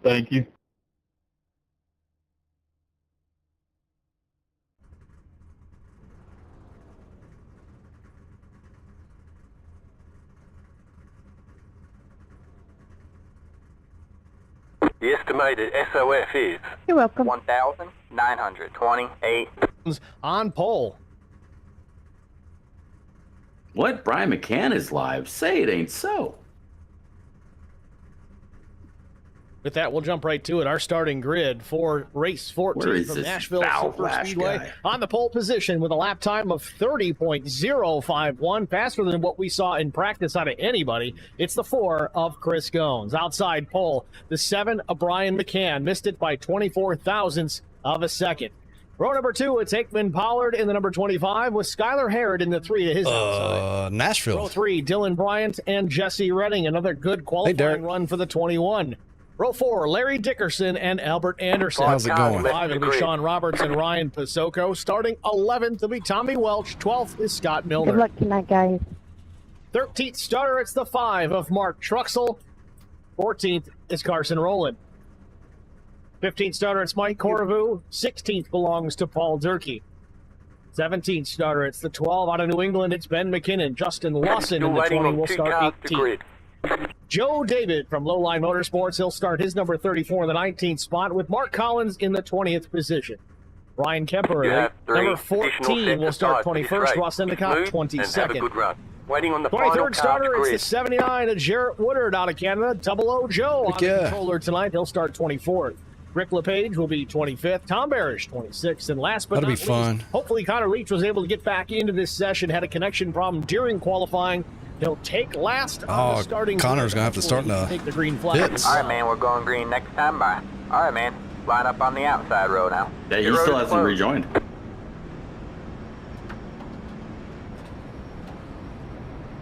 Thank you. The estimated SOF is You're welcome. 1,928. On pole. What? Brian McCann is live. Say it ain't so. With that, we'll jump right to it. Our starting grid for race 14 from Nashville Superspeedway guy? on the pole position with a lap time of 30.051, faster than what we saw in practice out of anybody. It's the 4 of Chris Gones. Outside pole, the 7 of Brian McCann, missed it by 24 thousandths of a second. Row number 2, it's Aikman Pollard in the number 25 with Skylar Harrod in the 3 to his outside. Nashville. Row 3, Dylan Bryant and Jesse Redding, another good qualifying run for the 21. Row 4, Larry Dickerson and Albert Anderson. How's it going? 5, it'll be Sean Roberts and Ryan Pasoko. Starting 11th, will be Tommy Welch. 12th is Scott Milner. Good luck tonight, guys. 13th starter, it's the 5 of Mark Truxell. 14th is Carson Rowland. 15th starter, it's Mike Corvu. 16th belongs to Paul Durkee. 17th starter, it's the 12 out of New England. It's Ben McKinnon. Justin Lawson in the 20 will start 18th. Joe David from Lowline Motorsports, he'll start his number 34 in the 19th spot with Mark Collins in the 20th position. Ryan Kemper, number 14, will start 21st. Ross Endicott, 22nd. Waiting on the 23rd starter, it's the 79 of Jarrett Woodard out of Canada. Double O Joe on the controller tonight. He'll start 24th. Rick LePage will be 25th. Tom Barish, 26th. And last but not least, hopefully Connor Leach was able to get back into this session, had a connection problem during qualifying. He'll take last on the starting. Connor's going to have to start now. Take the green flag. All right, man, we're going green next time. Bye. All right, man. Line up on the outside row now. Yeah, he still hasn't rejoined.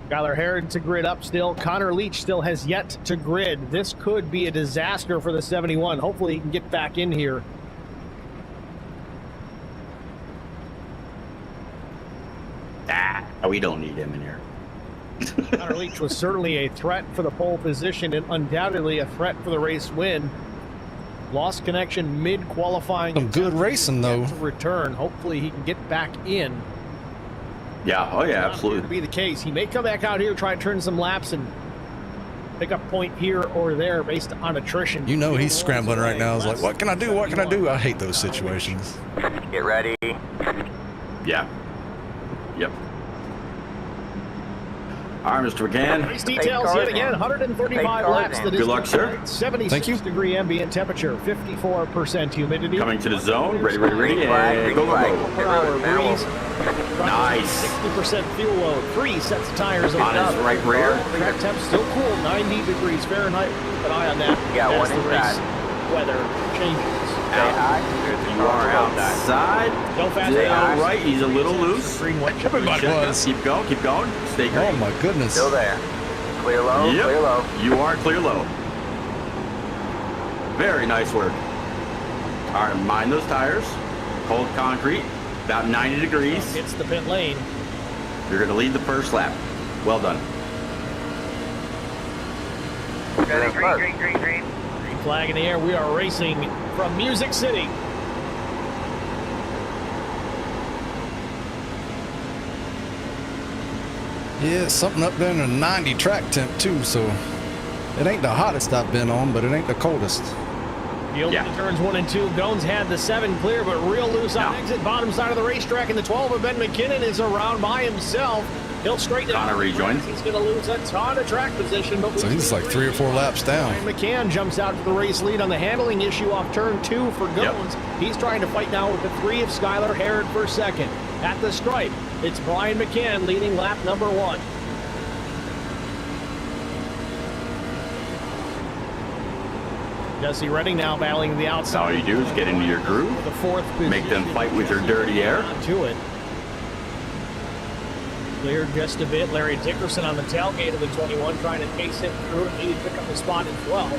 Skylar Harrod to grid up still. Connor Leach still has yet to grid. This could be a disaster for the 71. Hopefully he can get back in here. We don't need him in here. Connor Leach was certainly a threat for the pole position and undoubtedly a threat for the race win. Lost connection mid-qualifying. Some good racing, though. To return. Hopefully he can get back in. Yeah, oh yeah, absolutely. To be the case. He may come back out here, try and turn some laps and pick up point here or there based on attrition. You know he's scrambling right now. He's like, what can I do? What can I do? I hate those situations. Get ready. Yeah. Yep. All right, Mr. McCann. Race details yet again. 135 laps. Good luck, sir. 76 degree ambient temperature, 54% humidity. Coming to the zone. Ready, ready, ready. And go, go, go. Per hour breeze. Nice. 60% fuel load. 3 sets of tires on his right rear. Track temp still cool, 90 degrees Fahrenheit. Keep an eye on that as the race weather changes. You are outside. All right, he's a little loose. Everybody was. Keep going, keep going. Stay green. Oh my goodness. Still there. Clear low, Yep. clear low. You are clear low. Very nice work. All right, mind those tires. Cold concrete, about 90 degrees. Hits the pit lane. You're going to lead the first lap. Well done. Green. Green flag in the air. We are racing from Music City. Yeah, something up there in the 90 track temp too, so it ain't the hottest I've been on, but it ain't the coldest. Field turns 1 and 2. Gones had the 7 clear, but real loose on exit. Bottom side of the racetrack, and the 12 of Ben McKinnon is around by himself. He'll straighten it out. Connor rejoins. He's going to lose a ton of track position. But so he's like 3 or 4 laps down. Ryan McCann jumps out to the race lead on the handling issue off turn 2 for Gones. He's trying to fight now with the 3 of Skylar Harrod for second. At the stripe, it's Brian McCann leading lap number 1. Jesse Redding now battling the outside. All you do is get into your groove. The 4th position. Make them fight with your dirty air. To it. Cleared just a bit. Larry Dickerson on the tailgate of the 21 trying to chase him through and maybe pick up the spot as well.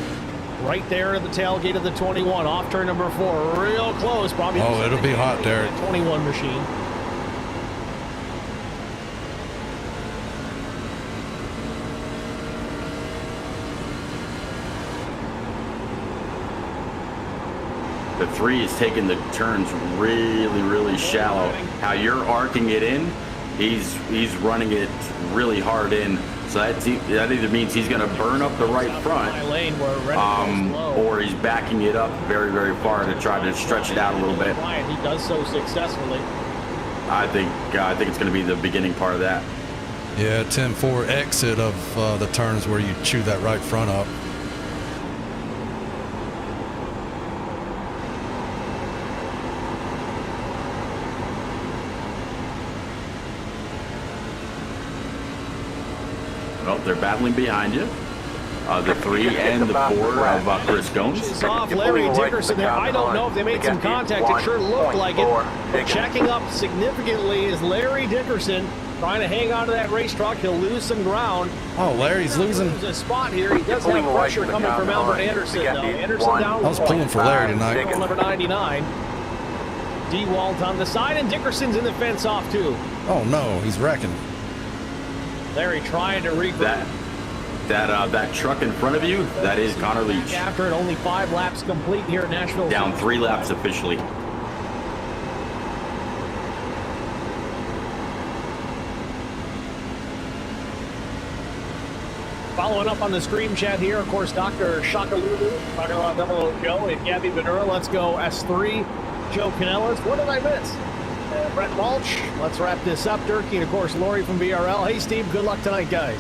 Right there at the tailgate of the 21. Off turn number 4. Real close. Probably it'll be hot there. 21 machine. The 3 is taking the turns really, really shallow. How you're arcing it in, he's running it really hard in. So that either means he's going to burn up the right front, or he's backing it up very, very far to try to stretch it out a little bit. He does so successfully. I think it's going to be the beginning part of that. Yeah, 10-4 exit of the turns where you chew that right front up. Well, they're battling behind you. The 3 and the 4 of Chris Gomes. It's off Larry Dickerson there. I don't know if they made some contact. It sure looked like it. Checking up significantly is Larry Dickerson trying to hang on to that race truck. He'll lose some ground. Oh, Larry's losing a spot here. He does have pressure coming from Albert Anderson, though. Anderson down. I was pulling for Larry tonight. Number 99. DeWalt on the side, and Dickerson's in the fence off, too. Oh, no. He's wrecking. Larry trying to regroup. That truck in front of you, that is Connor Leach. After it, only 5 laps complete here at Nashville. Down 3 laps officially. Following up on the screen chat here, of course, Dr. Shakalulu, talking about Double Joe and Gabby Ventura. Let's go S3. Joe Canellas. What did I miss? Brett Mulch. Let's wrap this up. Durkee and, of course, Lori from BRL. Hey, Steve, good luck tonight, guys.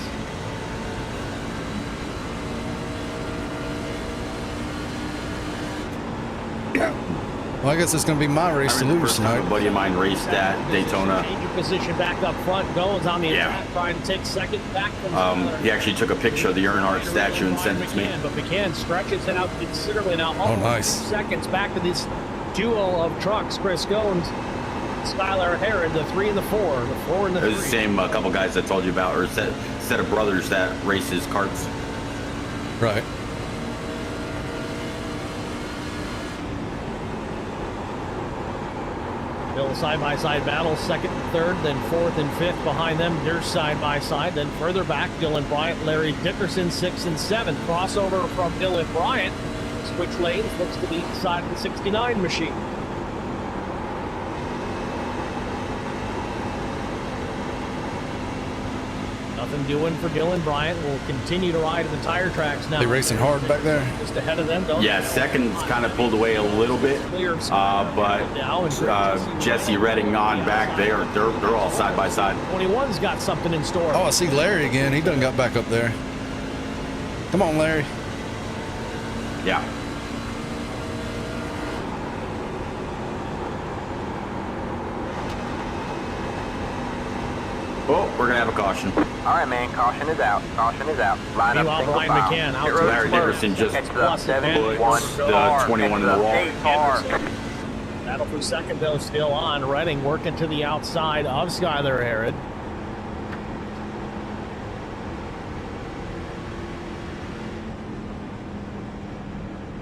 Well, I guess it's going to be my race to lose tonight. A buddy of mine raced at Daytona. Change your position back up front. Goes on the attack, trying to take second back from he actually took a picture of the Earnhardt statue and sent it to me. But McCann stretches it out considerably now. Oh, nice. Seconds back to this duo of trucks. Chris Gomes, Skylar Herod, the 3 and the 4. The 4 and the 3. It's the same couple guys I told you about, or a set of brothers that races karts. Right. Still side-by-side battle, second and third, then fourth and fifth behind them. They're side-by-side. Then further back, Dylan Bryant, Larry Dickerson, 6th and 7th. Crossover from Dylan Bryant. Switch lanes, looks to be inside of the 69 machine. Nothing doing for Dylan Bryant. Will continue to ride at the tire tracks now. They racing hard back there. Just ahead of them, don't Yeah, second's kind of pulled away a little bit, but Jesse Redding on back there. They're all side by side. 21's got something in store. Oh, I see Larry again. He done got back up there. Come on, Larry. Yeah. Oh, we're gonna have a caution. All right, man. Caution is out. Caution is out. Line up. Single Ryan file. McCann out. Larry Dickerson just Catch the 71 puts the 21 in the wall. car. Battle for second, though, still on. Redding working to the outside of Skylar Herod.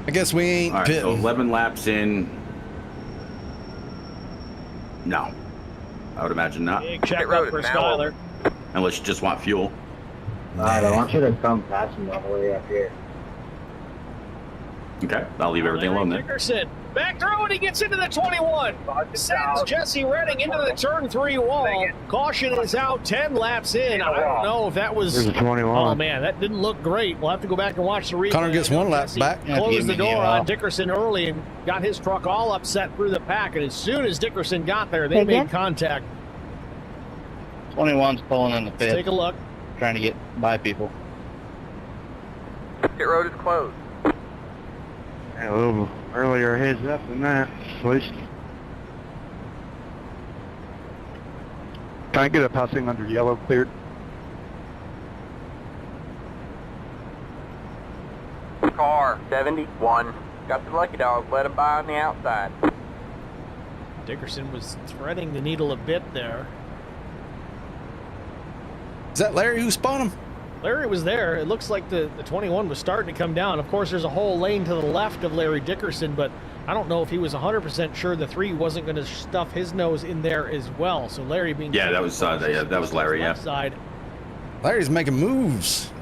I guess we ain't All right, pitting. so 11 laps in. No, I would imagine not. Big check up for Skylar. Unless you just want fuel. I want you to come past me all the way up here. Okay, I'll leave everything alone then. Dickerson back through and he gets into the 21. Sends Jesse Redding into the turn 3 wall. Caution is out 10 laps in. I don't know if that was. There's a 21. Oh man, that didn't look great. We'll have to go back and watch the replay. Connor gets 1 lap Jesse back. Closed the door on Dickerson early and got his truck all upset through the pack. And as soon as Dickerson got there, they made contact. 21's pulling in the pit. Take a look. Trying to get by people. Pit road is closed. A little earlier heads up than that. Please. Can I get a passing under yellow cleared? Car 71. Got the lucky dog. Let him by on the outside. Dickerson was threading the needle a bit there. Is that Larry who spun him? Larry was there. It looks like the 21 was starting to come down. Of course, there's a whole lane to the left of Larry Dickerson, but I don't know if he was 100% sure the 3 wasn't going to stuff his nose in there as well. So Larry being that was Larry. Yeah. Side. Larry's making moves.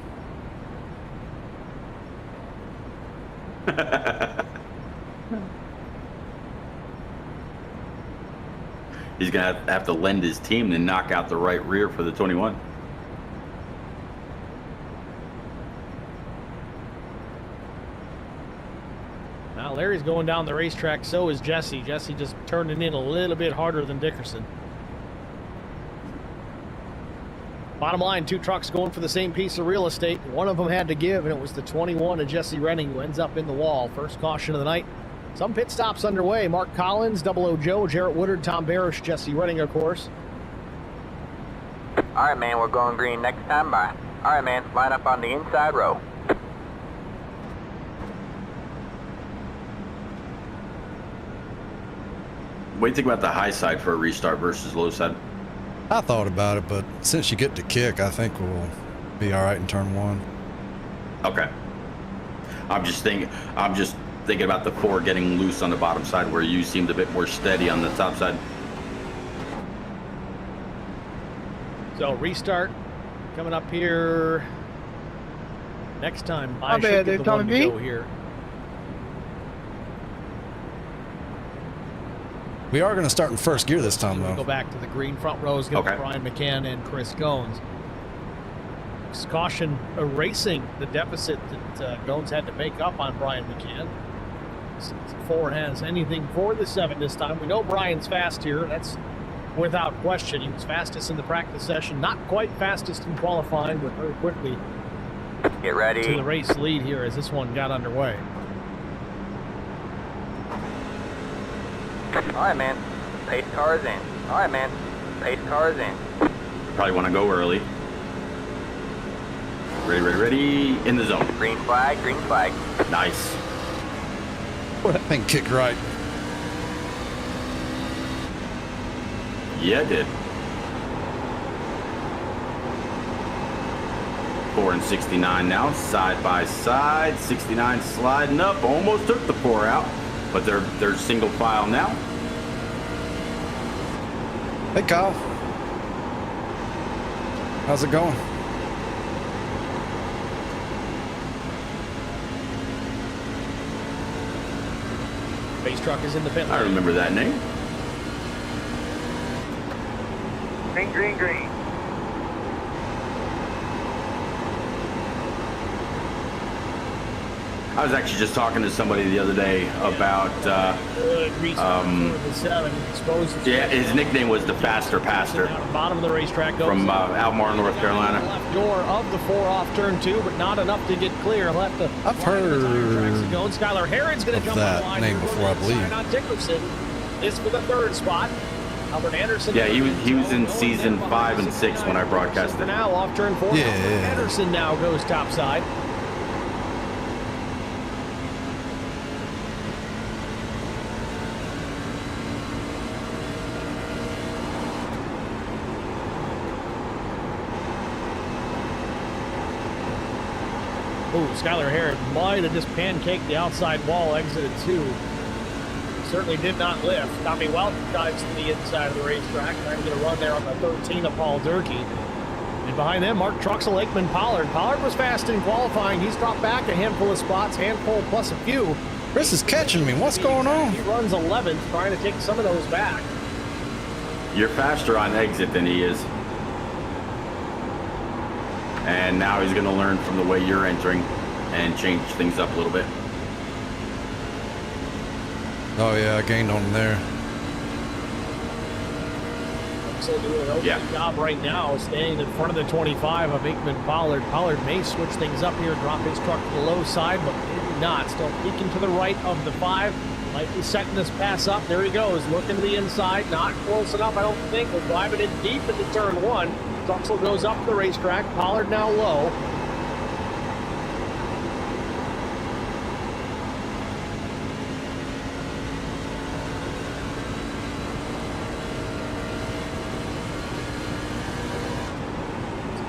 he's going to have to lend his team to knock out the right rear for the 21. Now Larry's going down the racetrack, so is Jesse. Jesse just turning in a little bit harder than Dickerson. Bottom line, 2 trucks going for the same piece of real estate. One of them had to give, and it was the 21 of Jesse Renning who ends up in the wall. First caution of the night. Some pit stops underway. Mark Collins, 00 Joe, Jarrett Woodard, Tom Barish, Jesse Renning, of course. All right, man, we're going green next time by. All right, man, line up on the inside row. What do you think about the high side for a restart versus low side? I thought about it, but since you get to kick, I think we'll be all right in turn 1. Okay. I'm just thinking about the 4 getting loose on the bottom side, where you seemed a bit more steady on the top side. So restart coming up here next time. My bad, they're telling me. Here. We are going to start in first gear this time, though. Go back to the green. Front row is going to be Brian McCann and Chris Goins. Caution erasing the deficit that Goins had to make up on Brian McCann. Since 4 has anything for the 7 this time. We know Brian's fast here. That's without question. He was fastest in the practice session. Not quite fastest in qualifying, but very quickly Get ready. to the race lead here as this one got underway. All right, man. Pace cars in. All right, man. Pace cars in. Probably want to go early. Ready, ready, ready. In the zone. Green flag, green flag. Nice. Boy, that thing kicked right. Yeah, it did. 4 and 69 now, side by side. 69 sliding up. Almost took the 4 out, but they're single file now. Hey, Kyle. How's it going? Base truck is in the pit lane. I remember that name. Green, green, green. I was actually just talking to somebody the other day about, yeah, his nickname was the Faster Pastor. Bottom of the racetrack goes from Albemarle, North Carolina. Left door of the 4 off turn 2, but not enough to get clear. Left the I've heard Skylar Heron's going to jump that on the line name before, I believe. Not Dickerson is for the 3rd spot. Albert Anderson. Yeah, he was in season 5 and 6 when I broadcasted. Now off turn 4. Yeah. Anderson now goes topside. Ooh, Skylar Heron might have just pancaked the outside wall, exited 2. Certainly did not lift. Tommy Welch dives to the inside of the racetrack, trying to get a run there on the 13 of Paul Durkee. And behind them, Mark Truxell, Aikman, Pollard. Pollard was fast in qualifying. He's dropped back a handful of spots, handful plus a few. Chris is catching me. What's going on? He runs 11th, trying to take some of those back. You're faster on exit than he is. And now he's going to learn from the way you're entering and change things up a little bit. Oh, yeah, I gained on him there. So doing an okay job right now, staying in front of the 25 of Aikman Pollard. Pollard may switch things up here, drop his truck to the low side, but maybe not. Still peeking to the right of the 5. Might be setting this pass up. There he goes, looking to the inside. Not close enough, I don't think. We're driving in deep into turn 1. Truxell goes up the racetrack. Pollard now low.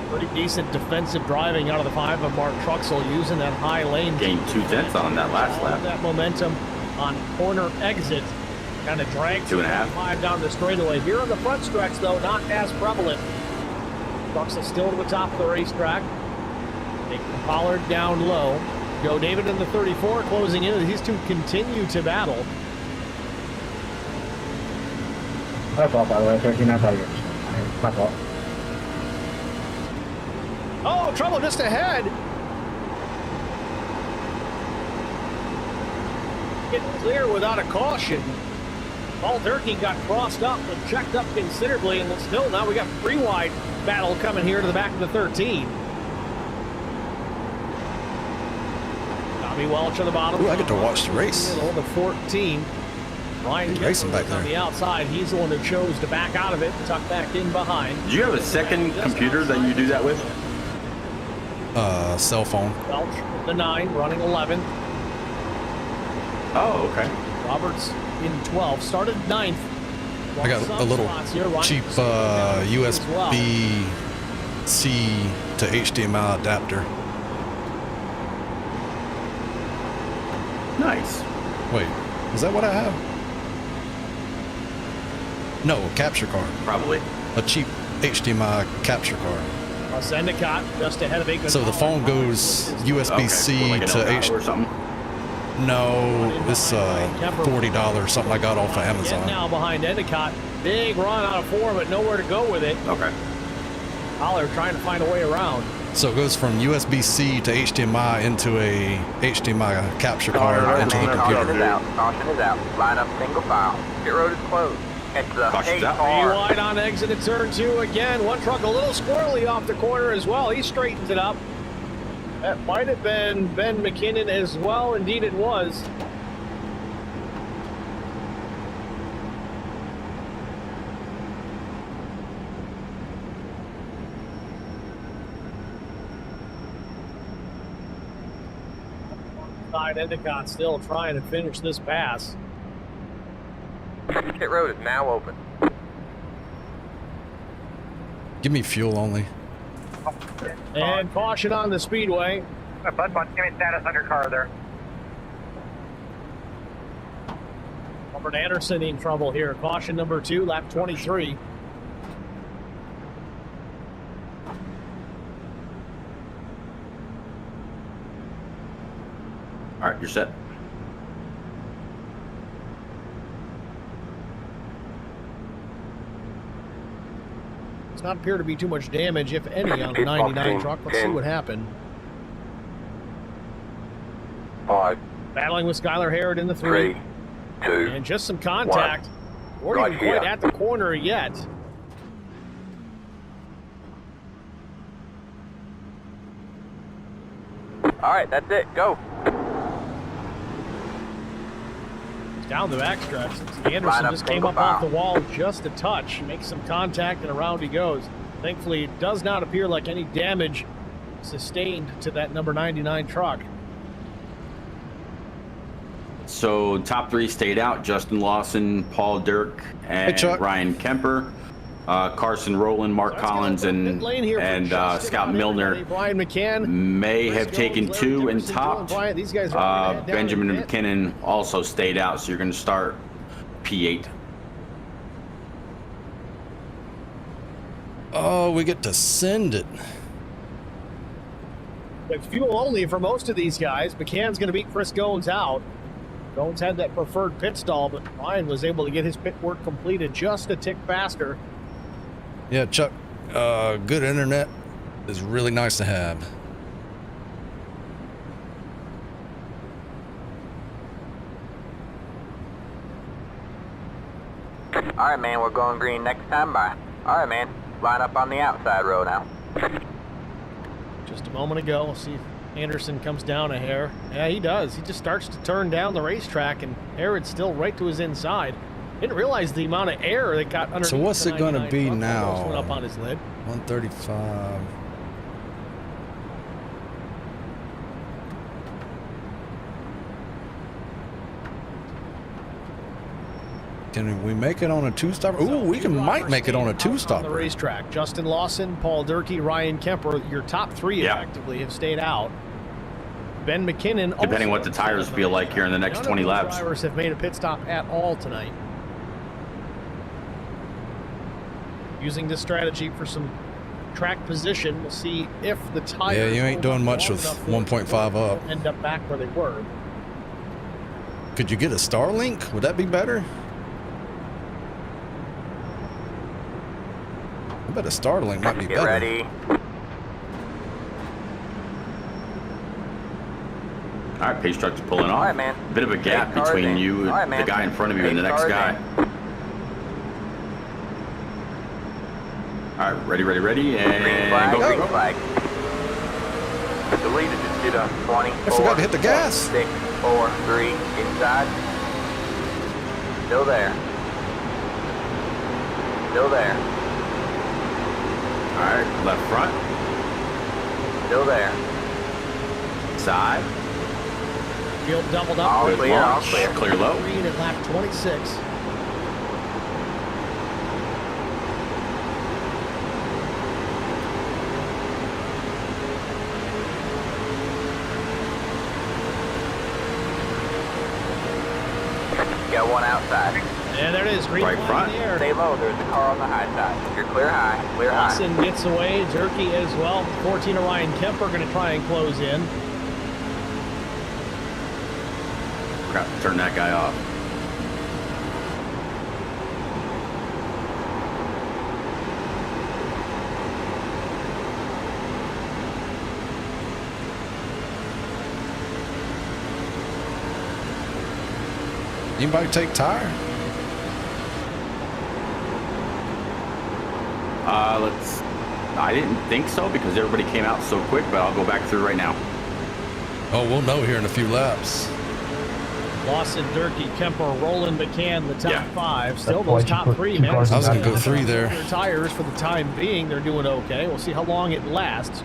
Pretty decent defensive driving out of the 5 of Mark Truxell, using that high lane. Gained 2/10 on that last lap. That momentum on corner exit kind of dragged 2.5 5 down the straightaway. Here on the front stretch, though, not as prevalent. Truxell still to the top of the racetrack. Taking Pollard down low. Joe David in the 34 closing in. These two continue to battle. My fault, by the way. 13, I thought you were. My fault. Oh, trouble just ahead. Getting clear without a caution. Paul Durkee got crossed up and checked up considerably, and still now we got three wide battle coming here to the back of the 13. Tommy Welch on the bottom. Ooh, I get to watch the race. The 14. Ryan racing back on there. the outside. He's the one who chose to back out of it and tuck back in behind. Do you have a second computer that you do that with? Cell phone. Welch, the 9, running 11. Oh, okay. Roberts in 12, started 9th. I got a little cheap USB-C to HDMI adapter. Nice. Wait, is that what I have? No, a capture card. Probably. A cheap HDMI capture card. Endicott just ahead of Aikman. So the phone goes USB-C okay, like an to Elgato or something. No, it's $40 something I got off of Amazon. Now behind Endicott, big run out of 4, but nowhere to go with it. Okay. Holler trying to find a way around. So it goes from USB-C to HDMI into a HDMI capture card into the Caution computer. is out. Caution is out. Line up single file. Pit road is closed. It's the Caution's out. Three wide on exit at turn 2 again. One truck a little squirrely off the corner as well. He straightens it up. That might have been Ben McKinnon as well. Indeed it was. Endicott still trying to finish this pass. pit road is now open. Give me fuel only. And caution on the speedway. Bud, give me status on your car there. Robert Anderson in trouble here. Caution number 2, lap 23. All right, you're set. Does not appear to be too much damage, if any, on the 99 truck. Let's see what happened. 5, Battling with Skylar Harrod in the 3. 3, 2. And just some contact. We're not even quite at the corner yet. All right, that's it. Go. It's down the backstretch. Anderson just came up off the wall just a touch. Makes some contact and around he goes. Thankfully, it does not appear like any damage sustained to that number 99 truck. So top 3 stayed out: Justin Lawson, Paul Dirk, and Ryan Kemper. Carson Rowland, Mark Collins, and Scott Milner Brian McCann may have taken 2 and topped. Benjamin McKinnon also stayed out, so you're going to start P8. Oh, we get to send it. It's fuel only for most of these guys. McCann's going to beat Chris Goins out. Goins had that preferred pit stall, but Ryan was able to get his pit work completed just a tick faster. Yeah, Chuck, good internet is really nice to have. All right, man, we're going green next time by. All right, man, line up on the outside row now. Just a moment ago, we'll see if Anderson comes down a hair. Yeah, he does. He just starts to turn down the racetrack, and Harrod's still right to his inside. Didn't realize the amount of air that got underneath. So what's it going to be now? Went up on his lid. 135. Can we make it on a 2-stopper? Ooh, we might make it on a 2-stopper. On the racetrack, Justin Lawson, Paul Durkee, Ryan Kemper, your top 3 effectively have stayed out. Ben McKinnon. Depending what the tires feel like here in the next 20 laps. Drivers have made a pit stop at all tonight. Using this strategy for some track position, we'll see if the tires. Yeah, you ain't doing much with 1.5 up. End up back where they were. Could you get a Starlink? Would that be better? bet a startling might be Get better. ready. All right, pace truck's pulling off. All right, man. Bit of a gap Pace car's between in. you, All right, the man. guy in front of you, and the Pace next car's guy. in. All right, ready, Green and flag, go, green go. flag. Deleted it, did a 20. I forgot to hit the gas. 6, 4, 3, inside. Still there. Still there. All right, left front, Still there. side, Field doubled up. All good clear, all launch, clear. clear low. Green at lap 26. Got one outside. And there it is. Green Right flag front. in the air. Stay low, there's a car on the high side. You're clear high, clear high. Lawson gets away. Durkee as well. 14 of Ryan Kemper going to try and close in. Crap, turn that guy off. Anybody take tire? I didn't think so because everybody came out so quick, but I'll go back through right now. Oh, we'll know here in a few laps. Lawson, Durkee, Kemper, Roland, McCann, the top Yeah. 5. Still That's why those you top put 3, two man. cars I was in gonna go that. 3 there. Their tires for the time being, they're doing okay. We'll see how long it lasts.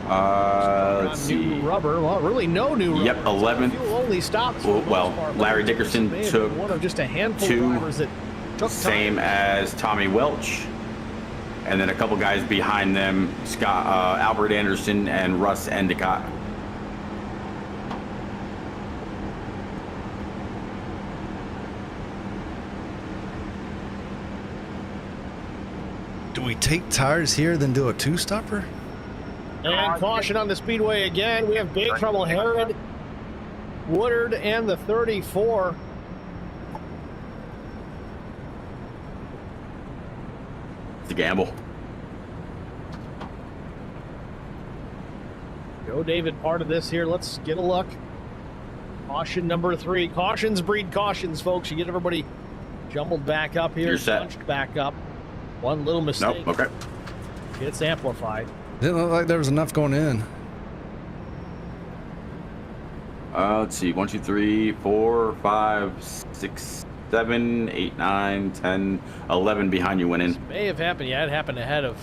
Let's see. New rubber. Well, really no new rubber. Yep, 11th. Fuel only stops. for the Well, most part. Larry Dickerson May have took been one of just a handful two, of drivers that took Same time. as Tommy Welch, and then a couple guys behind them, Scott, Albert Anderson, and Russ Endicott. Do we take tires here, then do a 2-stopper? And caution on the speedway again. We have big trouble. Herod, Woodard, and the 34. It's a gamble. Joe David part of this here. Let's get a look. Caution number 3. Cautions breed cautions, folks. You get everybody jumbled back up here. You're set. Bunched back up. One little mistake. Nope. Okay. Gets amplified. Didn't look like there was enough going in. Let's see. 1, 2, 3, 4, 5, 6, 7, 8, 9, 10, 11 behind you went in. May have happened. Yeah, it happened ahead of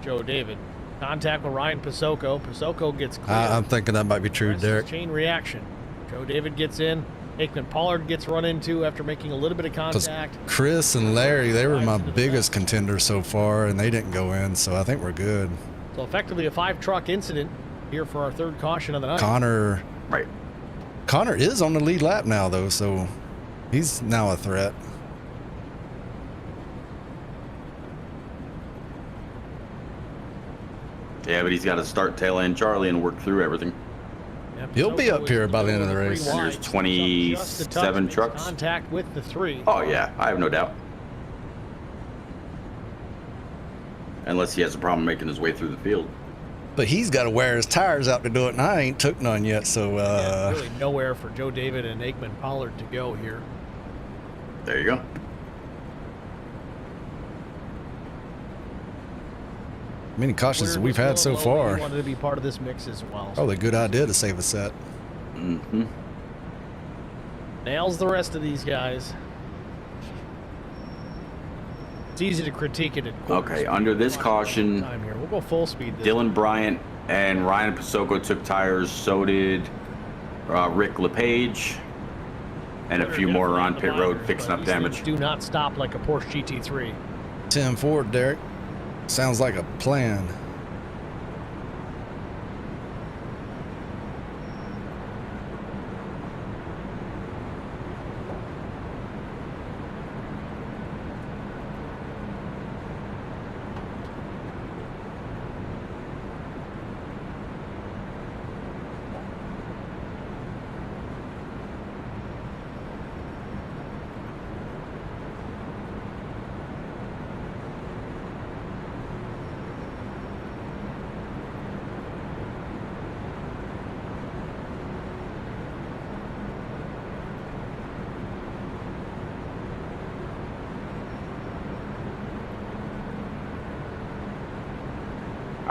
Joe David. Contact with Ryan Pasoko. Pasoko gets clear. I'm thinking that might be true, Rest is Derek. chain reaction. Joe David gets in. Aikman Pollard gets run into after making a little bit of 'Cause contact. Chris and Larry, they were my biggest contenders so far, and they didn't go in, so I think we're good. So effectively a 5-truck incident here for our third caution of the night. Connor Right. is on the lead lap now, though, so he's now a threat. Yeah, but he's got to start tail end Charlie and work through everything. Yeah, He'll be Pasoko up here is by the end of the three race. And wide. there's Just a touch, 27 makes trucks. Contact with the 3. Oh yeah, I have no doubt. Unless he has a problem making his way through the field. But he's got to wear his tires out to do it, and I ain't took none yet, so Yeah, really nowhere for Joe David and Aikman Pollard to go here. There you go. many cautions Woodard we've was had so going low, and far. he wanted to be part of this mix as well. Probably a good idea to save a set. Mm-hmm. Nails the rest of these guys. It's easy to critique it at quarter Okay, speed. under this caution, Time here. We'll go full speed. This Dylan Bryant and Ryan Pasoko took tires. So did Rick LePage. And a few more are on pit road fixing up These things damage. do not stop like a Porsche GT3. 10-4, Derek. Sounds like a plan.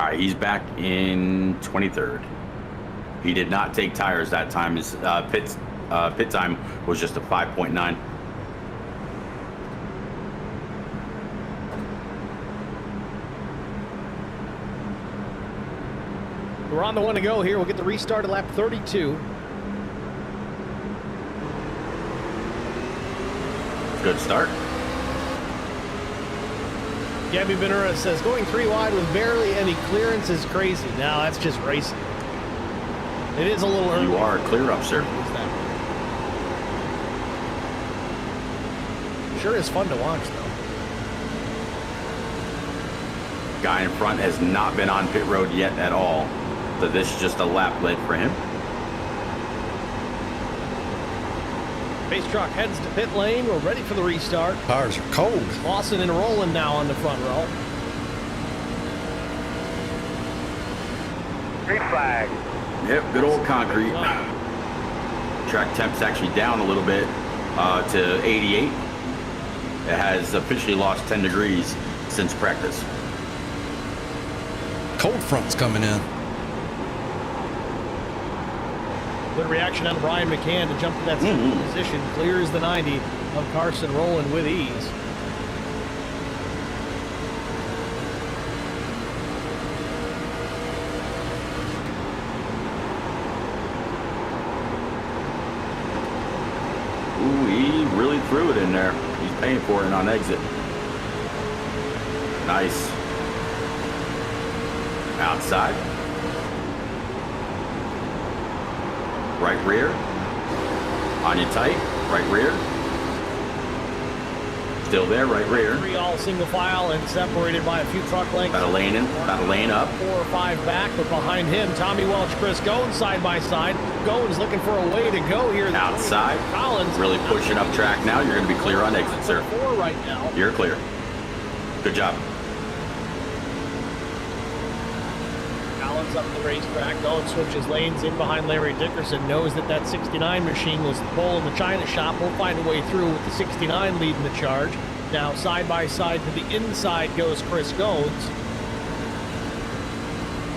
All right, he's back in 23rd. He did not take tires that time. His pit time was just a 5.9. We're on the one to go here. We'll get the restart at lap 32. Good start. Gabby Ventura says, going 3 wide with barely any clearance is crazy. Now that's just racing. It is a little early. You are clear up, sir. Sure is fun to watch, though. Guy in front has not been on pit road yet at all. So this is just a lap led for him. Pace truck heads to pit lane. We're ready for the restart. Tires are cold. Lawson and Rowland now on the front row. Green flag. Yep, good old concrete. Track temp's actually down a little bit to 88. It has officially lost 10 degrees since practice. Cold front's coming in. Good reaction on Brian McCann to jump to that second position. Clears the 90 of Carson Rowland with ease. Ooh, he really threw it in there. He's paying for it on exit. Nice. Outside. Right rear. On you tight. Right rear. Still there, right rear. 3 all single file and separated by a few truck lengths. About a lane in, about a lane up. 4 or 5 back, but behind him, Tommy Welch, Chris Goins side by side. Goins looking for a way to go here. Outside. Collins Really pushing up track now. You're going to be clear on exit, sir. 4 right now. You're clear. Good job. Collins up the racetrack. Goins switches lanes in behind Larry Dickerson. Knows that that 69 machine was the pole in the China shop. We'll find a way through with the 69 leading the charge. Now side by side to the inside goes Chris Goins.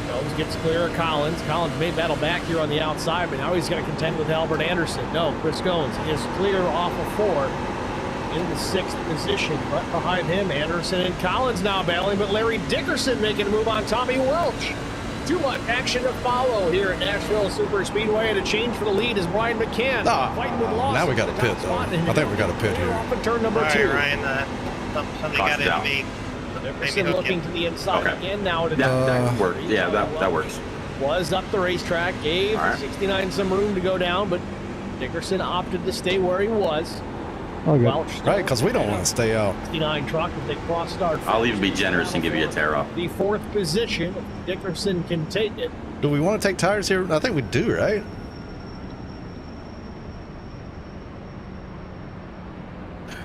Goins gets clear of Collins. Collins may battle back here on the outside, but now he's going to contend with Albert Anderson. No, Chris Goins is clear off of 4 in the 6th position. But behind him, Anderson and Collins now battling, but Larry Dickerson making a move on Tommy Welch. Too much action to follow here at Nashville Super Speedway, and a change for the lead is Brian McCann fighting with Lawson. Now we got a pit, though. I think we got a pit here. Off in turn number 2. Ryan, something got into me. Dickerson looking to the inside again now. That worked. Yeah, that works. Was up the racetrack, gave the 69 some room to go down, but Dickerson opted to stay where he was. Welch Right, because we don't want to stay out. 69 truck if they cross start. I'll even be generous and give you a tear off. The 4th position, Dickerson can take it. Do we want to take tires here? I think we do, right?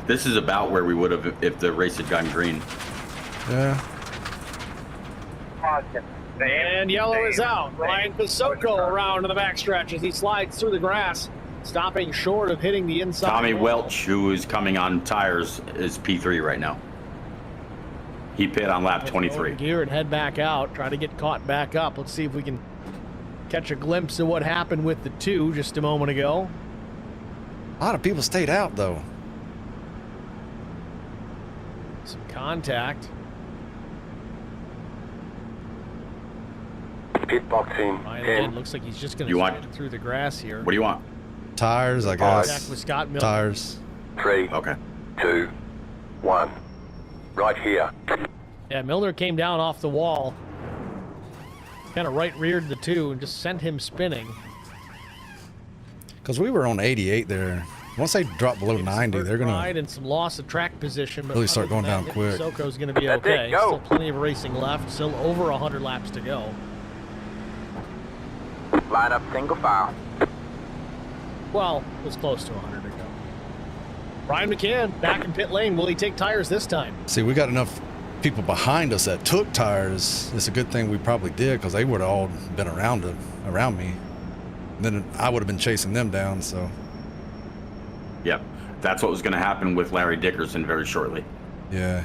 This is about where we would have if the race had gone green. Yeah. And yellow is out. Ryan Pasoko around to the backstretch as he slides through the grass, stopping short of hitting the inside. Tommy Welch, who is coming on tires, is P3 right now. He pit on lap 23. Gear and head back out, try to get caught back up. Let's see if we can catch a glimpse of what happened with the 2 just a moment ago. A lot of people stayed out, though. Some contact. Pit boxing. Ryan looks like he's just going to slide through the grass here. What do you want? Tires, I guess. Contact with Scott Miller. Tires. 3, Okay. 2, 1. Right here. Yeah, Miller came down off the wall, kind of right reared the 2 and just sent him spinning. Because we were on 88 there. Once they drop below 90, they're going to and some loss of track position, but really start going down quick. Soko's going to be That's okay. it, go. Still plenty of racing left. Still over 100 laps to go. Line up single file. Well, it was close to 100 to go. Brian McCann back in pit lane. Will he take tires this time? See, we got enough people behind us that took tires. It's a good thing we probably did because they would have all been around me. Then I would have been chasing them down, so. Yep. That's what was going to happen with Larry Dickerson very shortly. Yeah.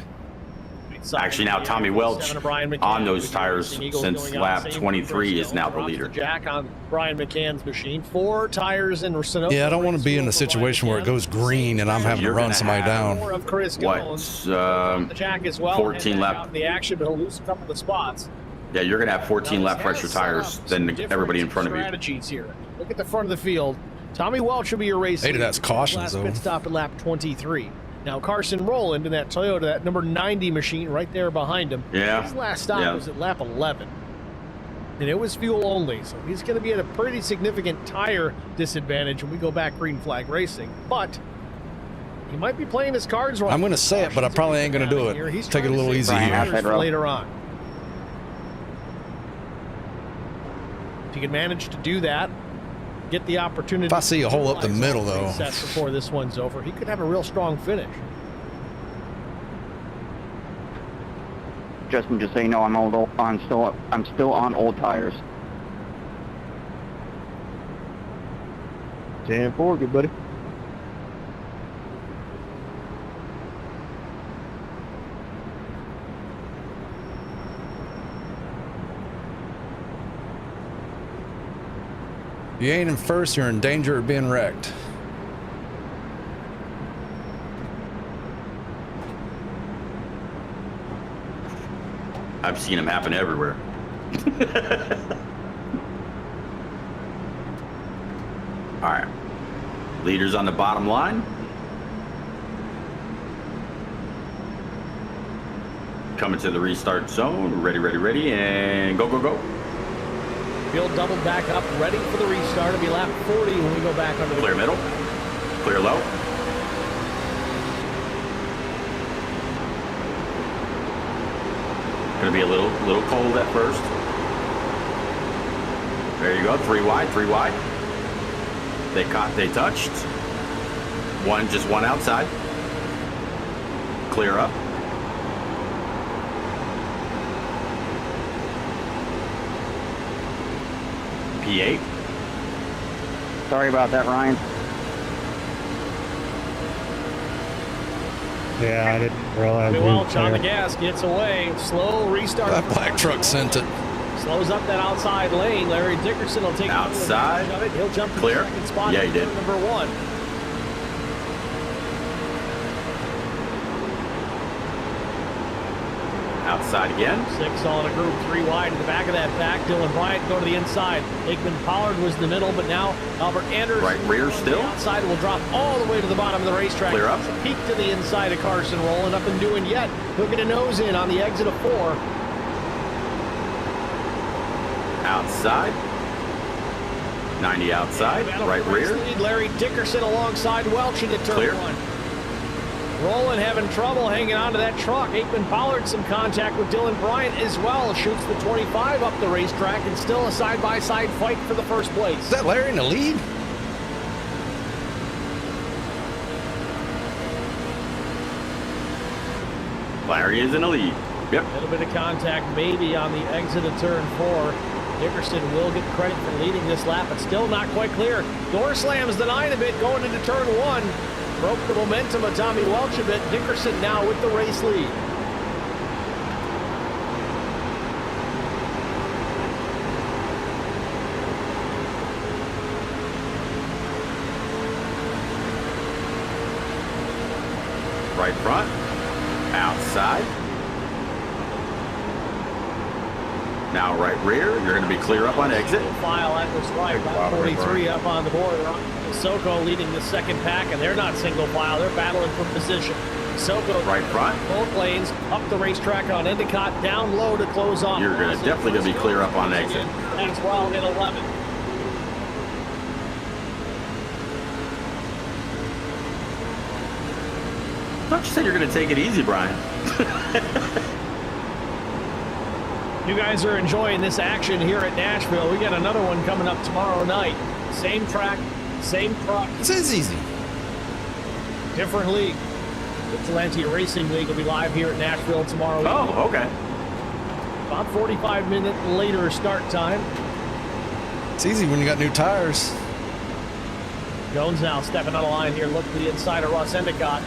Actually, now Tommy Welch on those tires since lap 23 is now the leader. Jack on Brian McCann's machine. 4 tires in Sunoco. Yeah, I don't want to be in a situation where it goes green and I'm having to run somebody down. What? 14 lap. The action, but he'll lose a couple of spots. Yeah, you're going to have 14 lap pressure tires than everybody in front of you. Strategies here. Look at the front of the field. Tommy Welch will be your race. Hey, that's cautions, though. Pit stop at lap 23. Now Carson Rowland in that Toyota, that number 90 machine right there behind him. Yeah. His last stop was at lap 11. And it was fuel only, so he's going to be at a pretty significant tire disadvantage when we go back green flag racing. But he might be playing his cards right. I'm going to say it, but I probably ain't going to do it. He's Take it a little easy here. Later on. If you can manage to do that, get the opportunity. If I see a hole up the middle, though, before this one's over, he could have a real strong finish. Justin, just so you know, I'm still on old tires. 10-4, good buddy. If you ain't in first, you're in danger of being wrecked. I've seen them happen everywhere. All right. Leaders on the bottom line. Coming to the restart zone. Ready, ready, ready, and go, go, go. Field doubled back up, ready for the restart. It'll be lap 40 when we go back under the clear middle, clear low. Going to be a little cold at first. There you go, 3 wide, 3 wide. They touched. Just one outside. Clear up. P8. Sorry about that, Ryan. Yeah, I didn't realize. Welch on the gas, gets away. Slow restart. That black truck sent it. Slows up that outside lane. Larry Dickerson will take outside. Of it. He'll jump to clear. the second spot. Yeah, he did. Number 1. Outside again. 6 on a group, 3 wide in the back of that pack. Dylan Bryant going to the inside. Aikman Pollard was the middle, but now Albert Anderson. Right rear still. Outside will drop all the way to the bottom of the racetrack. Clear up. Peak to the inside of Carson Rowland, up and doing yet. He'll get a nose in on the exit of 4. Outside. 90 outside. Right rear. Lead. Larry Dickerson alongside Welch into turn Clear. 1. Rowland having trouble hanging onto that truck. Aikman Pollard some contact with Dylan Bryant as well. Shoots the 25 up the racetrack and still a side-by-side fight for the first place. Is that Larry in the lead? Larry is in the lead. Yep. A little bit of contact maybe on the exit of turn 4. Dickerson will get credit for leading this lap, but still not quite clear. Door slams the 9 a bit going into turn 1. Broke the momentum of Tommy Welch a bit. Dickerson now with the race lead. Right front. Outside. Now right rear. You're going to be clear up on exit. File at this right. About 43 up on the board. Soko leading the second pack, and they're not single file. They're battling for position. Soko right front. Both lanes up the racetrack on Endicott, down low to close off. You're definitely going to be clear up on exit. As well in 11. I thought you said you're going to take it easy, Brian. You guys are enjoying this action here at Nashville. We got another one coming up tomorrow night. Same track, same truck. This is easy. Different league. The Talenti Racing League will be live here at Nashville tomorrow. Oh, okay. About 45-minute later start time. It's easy when you got new tires. Jones now stepping on the line here. Look to the inside of Ross Endicott.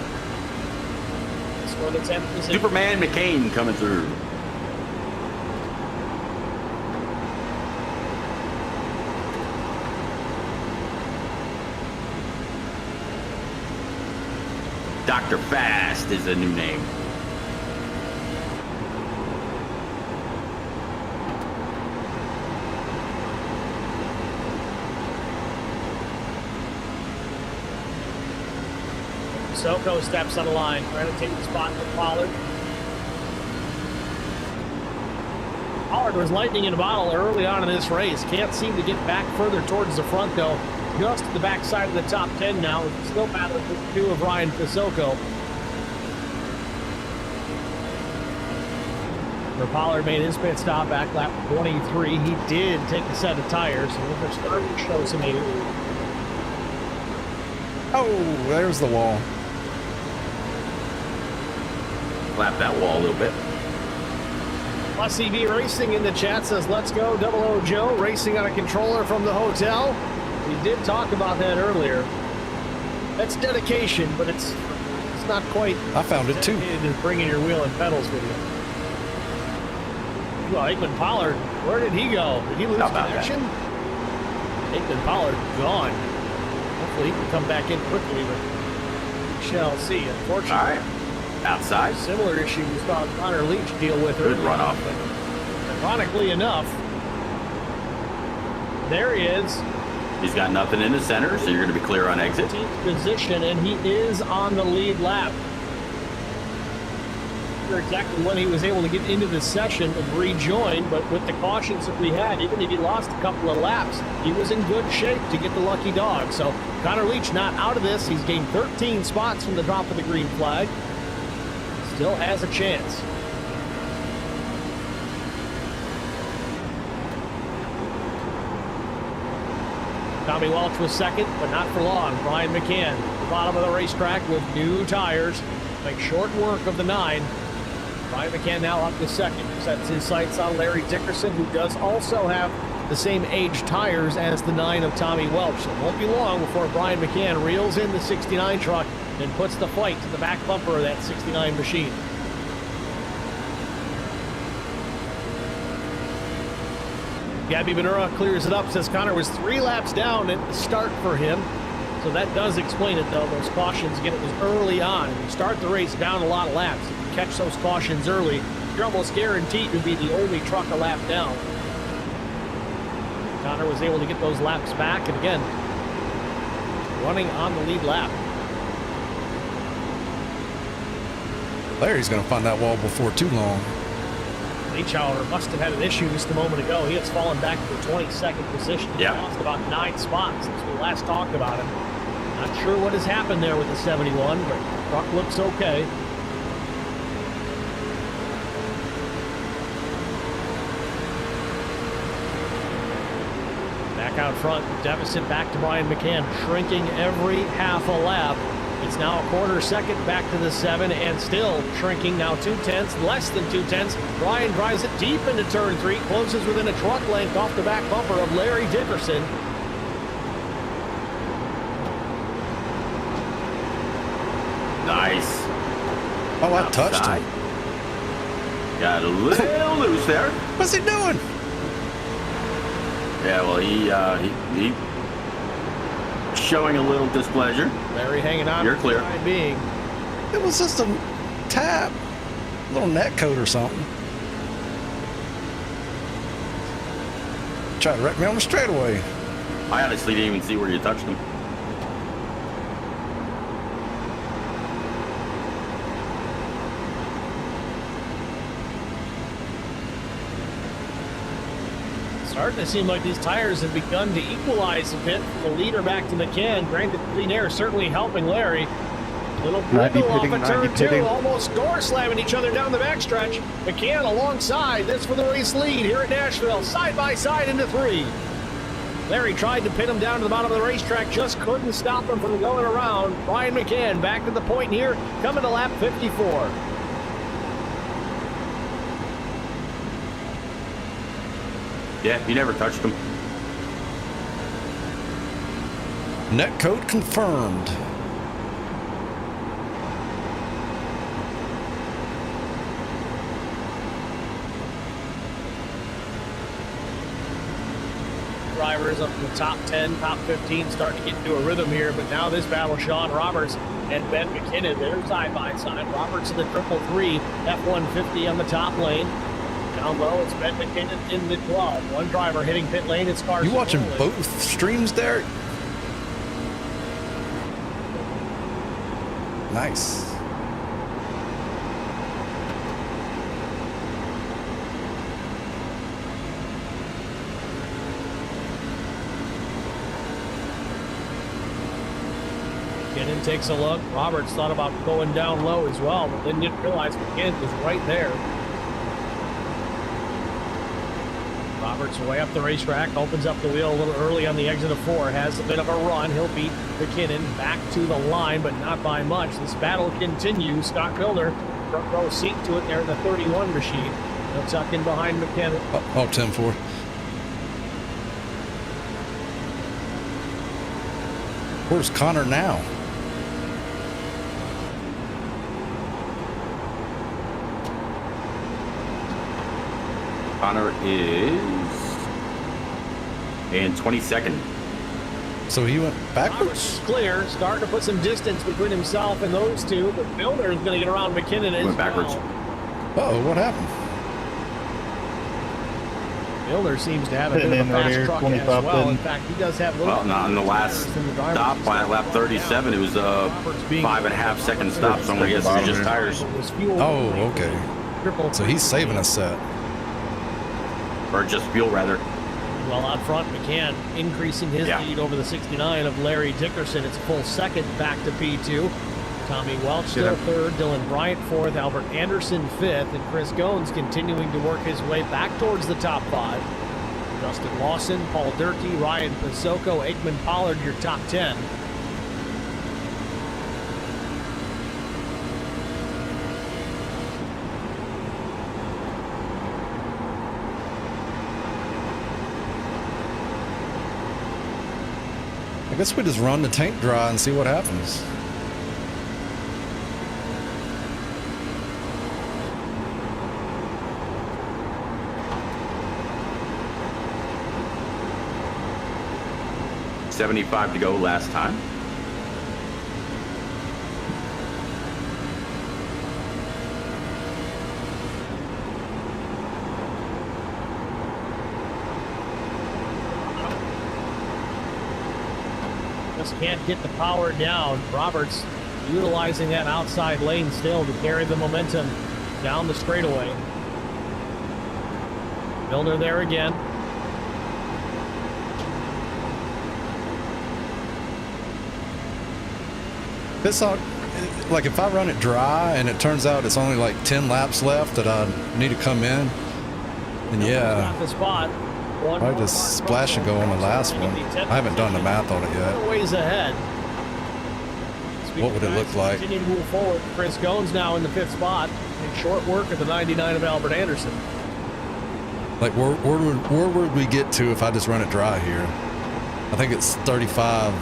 for the 10th position. Superman McCain coming through. Dr. Fast is a new name. Soko steps on the line, trying to take the spot from Pollard. Pollard was lightning in a bottle early on in this race. Can't seem to get back further towards the front, though. Just to the backside of the top 10 now. Still battling with two of Ryan Pasoko. Where Pollard made his pit stop back lap 23. He did take a set of tires. And they're starting to show some age. Oh, there's the wall. Slap that wall a little bit. Plus EV Racing in the chat says, let's go, 00 Joe, racing on a controller from the hotel. We did talk about that earlier. That's dedication, but it's not quite. I found it too. Just bringing your wheel and pedals with you. Well, Aikman Pollard, where did he go? Did he lose connection? Aikman Pollard gone. Hopefully he can come back in quickly, but we shall see. Unfortunately. All right. Outside. Similar issue we saw Connor Leach deal with. Good runoff. Ironically enough, there he is. He's got nothing in the center, so you're going to be clear on exit. 15th position, and he is on the lead lap. Not sure exactly when he was able to get into the session and rejoin, but with the cautions that we had, even if he lost a couple of laps, he was in good shape to get the lucky dog. So Connor Leach not out of this. He's gained 13 spots from the drop of the green flag. Still has a chance. Tommy Welch was second, but not for long. Brian McCann, the bottom of the racetrack with new tires. Make short work of the 9. Brian McCann now up to second. Sets his sights on Larry Dickerson, who does also have the same age tires as the 9 of Tommy Welch. So it won't be long before Brian McCann reels in the 69 truck and puts the fight to the back bumper of that 69 machine. Gabby Benura clears it up, says Connor was 3 laps down at the start for him. So that does explain it, though. Those cautions, again, it was early on. If you start the race down a lot of laps, if you catch those cautions early, you're almost guaranteed to be the only truck a lap down. Connor was able to get those laps back, and again, running on the lead lap. Larry's going to find that wall before too long. Leach, however, must have had an issue just a moment ago. He has fallen back to the 22nd position. He lost about 9 spots since we last talked about him. Not sure what has happened there with the 71, but the truck looks okay. Back out front, deficit back to Brian McCann, shrinking every half a lap. It's now a quarter second back to the 7 and still shrinking now 2/10, less than 2/10. Brian drives it deep into turn 3, closes within a truck length off the back bumper of Larry Dickerson. Nice. Oh, I touched him. Got a little loose there. What's he doing? Yeah, well, he showing a little displeasure. Larry hanging on. You're clear. Being. It was just a tap, a little net coat or something. Tried to wreck me on the straightaway. I honestly didn't even see where you touched him. Starting to seem like these tires have begun to equalize a bit from the leader back to McCann. Granted, clean air certainly helping Larry. Little wiggle off of turn 2, almost door slamming each other down the backstretch. McCann alongside, this for the race lead here at Nashville, side by side into 3. Larry tried to pin him down to the bottom of the racetrack, just couldn't stop him from going around. Brian McCann back to the point here, coming to lap 54. Yeah, you never touched him. Net coat confirmed. drivers up in the top 10, top 15 starting to get into a rhythm here. But now this battle, Sean Roberts and Ben McKinnon, they're side by side. Roberts in the 333, F-150 on the top lane. Down low, it's Ben McKinnon in the 12. One driver hitting pit lane, it's Carson. You watching Rowland. both streams, Derek? Nice. McKinnon takes a look. Roberts thought about going down low as well, but then didn't realize McKinnon was right there. Roberts way up the racetrack, opens up the wheel a little early on the exit of 4, has a bit of a run. He'll beat McKinnon back to the line, but not by much. This battle continues. Scott Milner, front row seat to it there in the 31 machine. He'll tuck in behind McKinnon. Oh, 10-4. Where's Connor now? Connor is in 22nd. So he went backwards? Roberts is clear, starting to put some distance between himself and those two, but Milner is going to get around McKinnon as Went backwards. well. Uh-oh, what happened? Milner seems to have a bit Hitting of a in right fast here, truck 25 as well. then. In fact, he does have a little Well, not on the last stop by lap 37. It was a 5.5 second stop, so I'm going to guess it was just tires. Oh, okay. So he's saving a set. Or just fuel, rather. Well, out front, McCann increasing his lead over the 69 of Larry Dickerson. It's a full second back to P2. Tommy Welch still third, Dylan Bryant fourth, Albert Anderson fifth, and Chris Goins continuing to work his way back towards the top 5. Justin Lawson, Paul Durkee, Ryan Pasoko, Aikman Pollard, your top 10. I guess we just run the tank dry and see what happens. $75 to go last time. Just can't get the power down. Roberts utilizing that outside lane still to carry the momentum down the straightaway. Milner there again. This all, like if I run it dry and it turns out it's only like 10 laps left that I need to come in, and yeah, Got the spot. I just splash and go on the last one. I haven't done the math on it yet. Ways ahead. What would it look like? Continue to move forward. Chris Goins now in the 5th spot. In short work of the 99 of Albert Anderson. Like where would we get to if I just run it dry here? I think it's 35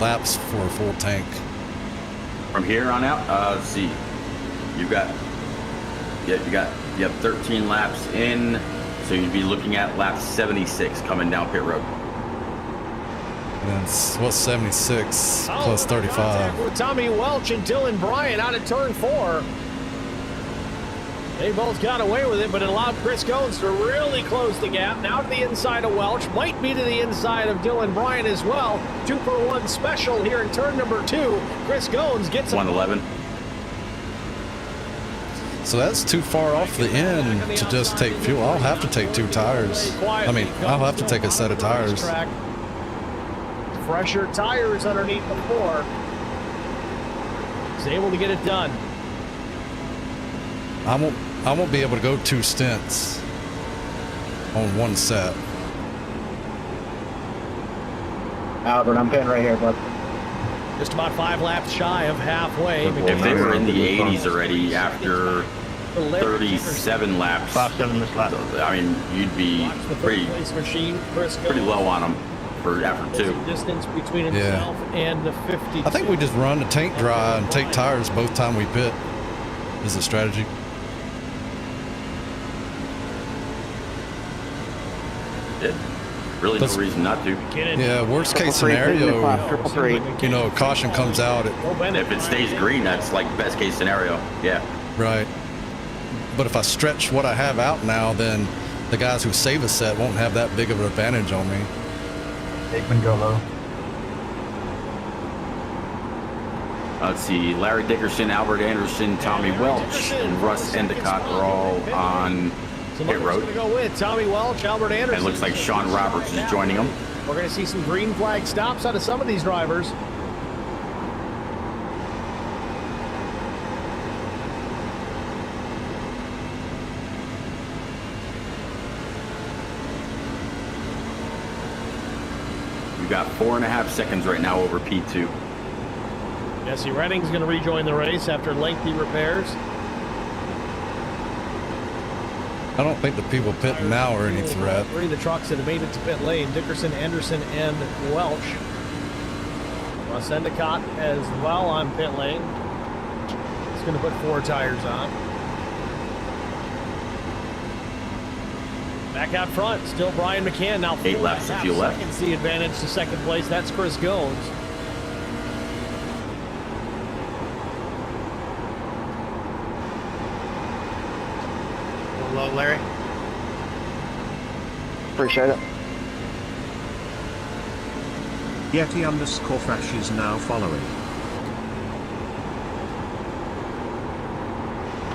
laps for a full tank. From here on out, let's see. You have 13 laps in, so you'd be looking at lap 76 coming down pit road. And then what's 76 plus 35? With Tommy Welch and Dylan Bryant out at turn 4. They both got away with it, but it allowed Chris Goins to really close the gap. Now to the inside of Welch, might be to the inside of Dylan Bryant as well. 2-for-1 special here in turn number 2. Chris Goins gets 111. So that's too far off the end to just take fuel. I'll have to take 2 tires. I mean, I'll have to take a set of tires. Fresher tires underneath the 4. He's able to get it done. I won't be able to go 2 stints on 1 set. Albert, I'm pitting right here, bud. Just about 5 laps shy of halfway. If they were in the 80s already after 37 laps, I mean, you'd be pretty low on them for after 2. Distance between himself and the 50. I think we just run the tank dry and take tires both time we pit is the strategy. Yeah. Really no reason not to. Yeah, worst case scenario, you know, caution comes out. If it stays green, that's like best case scenario. Yeah. Right. But if I stretch what I have out now, then the guys who save a set won't have that big of an advantage on me. Aikman, go low. Let's see, Larry Dickerson, Albert Anderson, Tommy Welch, and Russ Endicott are all on pit road. Going to go with Tommy Welch, Albert Anderson. And it looks like Sean Roberts is joining them. We're going to see some green flag stops out of some of these drivers. We've got 4.5 seconds right now over P2. Jesse Redding's going to rejoin the race after lengthy repairs. I don't think the people pitting now are any threat. Three of the trucks that have made it to pit lane, Dickerson, Anderson, and Welch. Russ Endicott as well on pit lane. He's going to put 4 tires on. Back out front, still Brian McCann. Now 8 laps, a few left. Seconds the advantage to second place. That's Chris Gomes. Hello, Larry. Appreciate it. Yeti_Fresh is now following.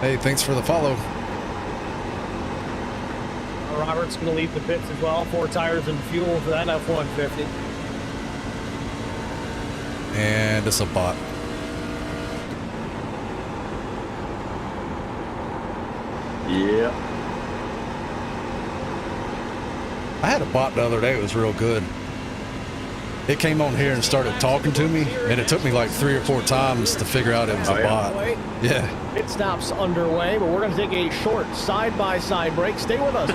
Hey, thanks for the follow. Roberts going to leave the pits as well. 4 tires and fuel for that F-150. And it's a bot. Yeah. I had a bot the other day. It was real good. It came on here and started talking to me, and it took me like 3 or 4 times to figure out it was a bot. Yeah. Pit stop's underway, but we're going to take a short side-by-side break. Stay with us.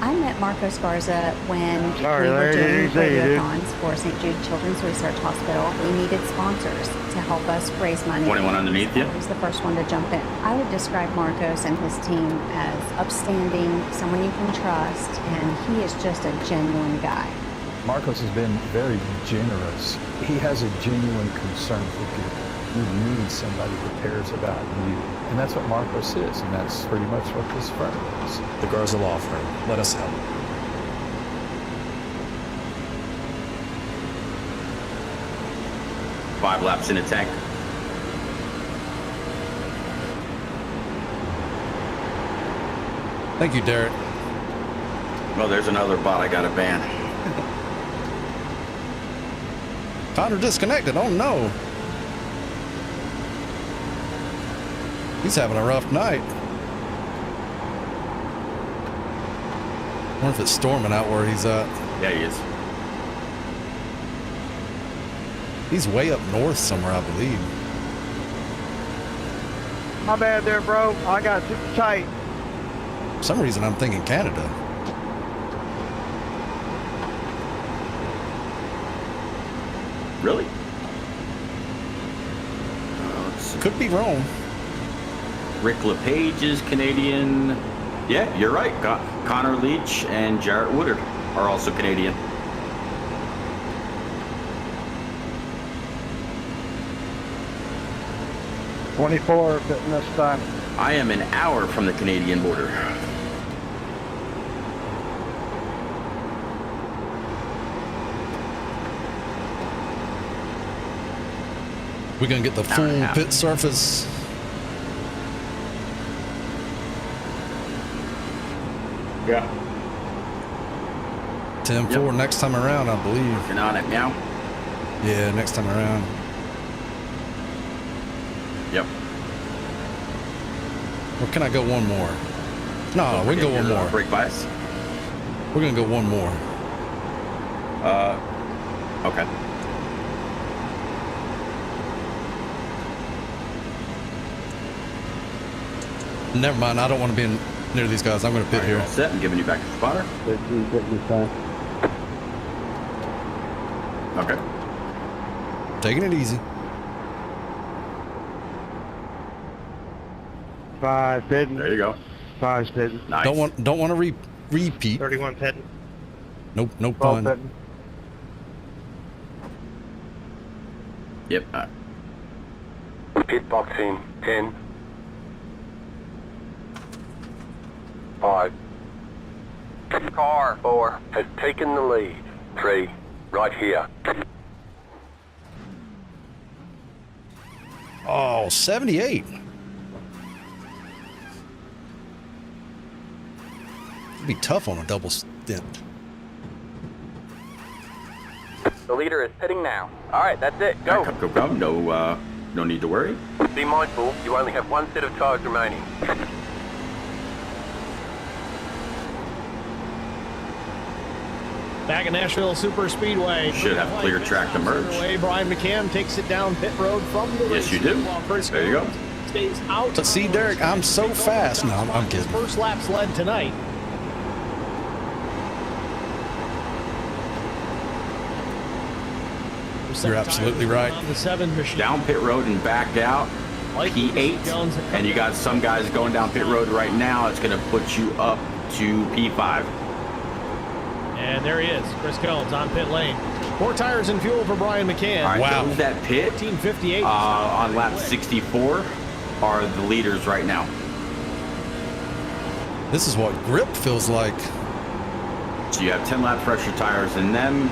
I met Marcos Garza when we Sorry, were Larry, doing didn't say you did. radiothons for St. Jude Children's Research Hospital. We needed sponsors to help us raise money. 21 underneath you? He was the first one to jump in. I would describe Marcos and his team as upstanding, someone you can trust, and he is just a genuine guy. Marcos has been very generous. He has a genuine concern for people. You need somebody who cares about you. And that's what Marcos is, and that's pretty much what this firm is. The Garza Law Firm. Let us help. Five laps in the tank. Thank you, Derek. Well, there's another bot I got to ban. Connor disconnected. Oh no. He's having a rough night. I wonder if it's storming out where he's at. Yeah, he is. He's way up north somewhere, I believe. My bad there, bro. I got super tight. For some reason, I'm thinking Canada. Really? Could be wrong. Rick LePage is Canadian. Yeah, you're right. Connor Leach and Jarrett Woodard are also Canadian. $24 fitting this time. I am an hour from the Canadian border. We're gonna get the full pit surface. Yeah. 10-4 next time around, I believe. Working on it now. Yeah, next time around. Yep. Or can I go one more? No, we can go one more. Brake bias. We're gonna go one more. Okay. Never mind. I don't want to be near these guys. I'm going to pit here. Set and giving you back the spotter. Okay. Taking it easy. 5 pitting. There you go. 5 pitting. Nice. Don't want to repeat. 31 pitting. Nope, no pun. Yep. Pit box in 10, 5. Car 4 Has taken the lead. 3, right here. Oh, 78. It'd be tough on a double stint. The leader is pitting now. All right, that's it. Go. Come. No need to worry. Be mindful, you only have one set of tires remaining. Back at Nashville Super Speedway. Should have clear track to merge. Brian McCann takes it down pit road from the Yes, you do. There you go. Stays out. But see, Derek, I'm so fast. No, I'm kidding. First lap's led tonight. You're absolutely right. On the 7 machine. Down pit road and backed out. P8. And you got some guys going down pit road right now. It's going to put you up to P5. And there he is, Chris Jones on pit lane. 4 tires and fuel for Brian McCann. All right, wow. Those that pit 14:58 on lap 64 are the leaders right now. This is what grip feels like. So you have 10 lap pressure tires in them.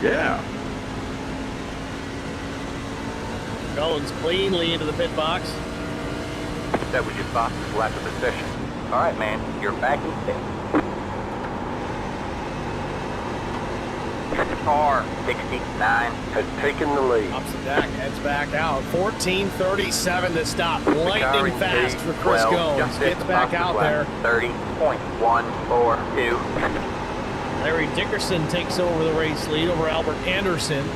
Yeah. Jones cleanly into the pit box. That was your fastest lap of the session. All right, man, you're back in pit. Car 69 Has taken the lead. Ups the deck, heads back out. 14:37 to stop. Lightning fast for Chris Jones. Gets back out there. 30.142. Larry Dickerson takes over the race lead over Albert Anderson.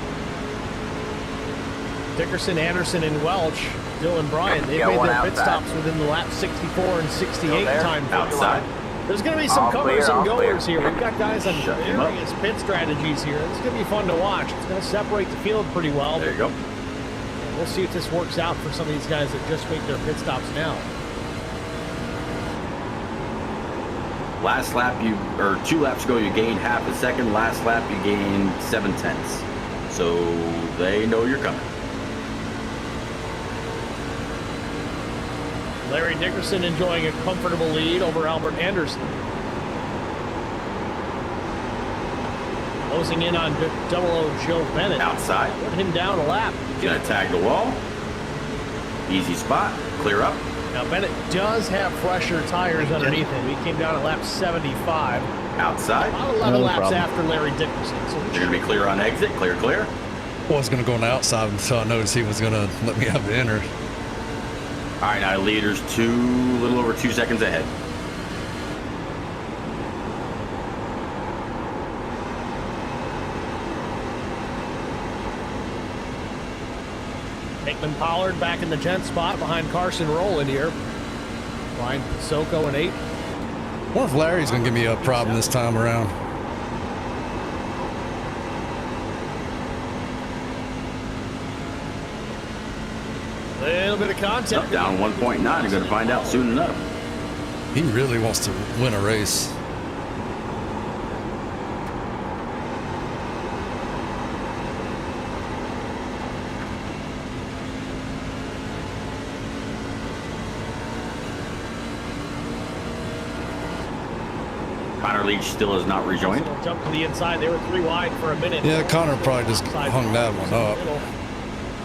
Dickerson, Anderson, and Welch, Dylan Bryan, they've made their pit stops within the lap 64 and 68 time. Outside. There's going to be some comers and goers here. We've got guys on various pit strategies here. This is going to be fun to watch. It's going to separate the field pretty well. There you go. We'll see if this works out for some of these guys that just make their pit stops now. Last lap, 2 laps ago, you gained half a second. Last lap, you gained 7/10. So they know you're coming. Larry Dickerson enjoying a comfortable lead over Albert Anderson. Closing in on double O Joe Bennett. Outside. Put him down a lap. Gonna tag the wall. Easy spot. Clear up. Now Bennett does have fresher tires underneath him. He came down at lap 75. Outside. About 11 laps after Larry Dickerson. So you're gonna be clear on exit. Clear. Well, I was gonna go on the outside until I noticed he was gonna let me have the inner. All right, now leaders a little over 2 seconds ahead. Hickman Pollard back in the 10th spot behind Carson Rowland here. Ryan Soko in 8th. I wonder if Larry's gonna give me a problem this time around. A little bit of content. Up, down 1.9. You're going to find out soon enough. He really wants to win a race. Connor Leach still has not rejoined. Jump to the inside. They were 3 wide for a minute. Yeah, Connor probably just hung that one up.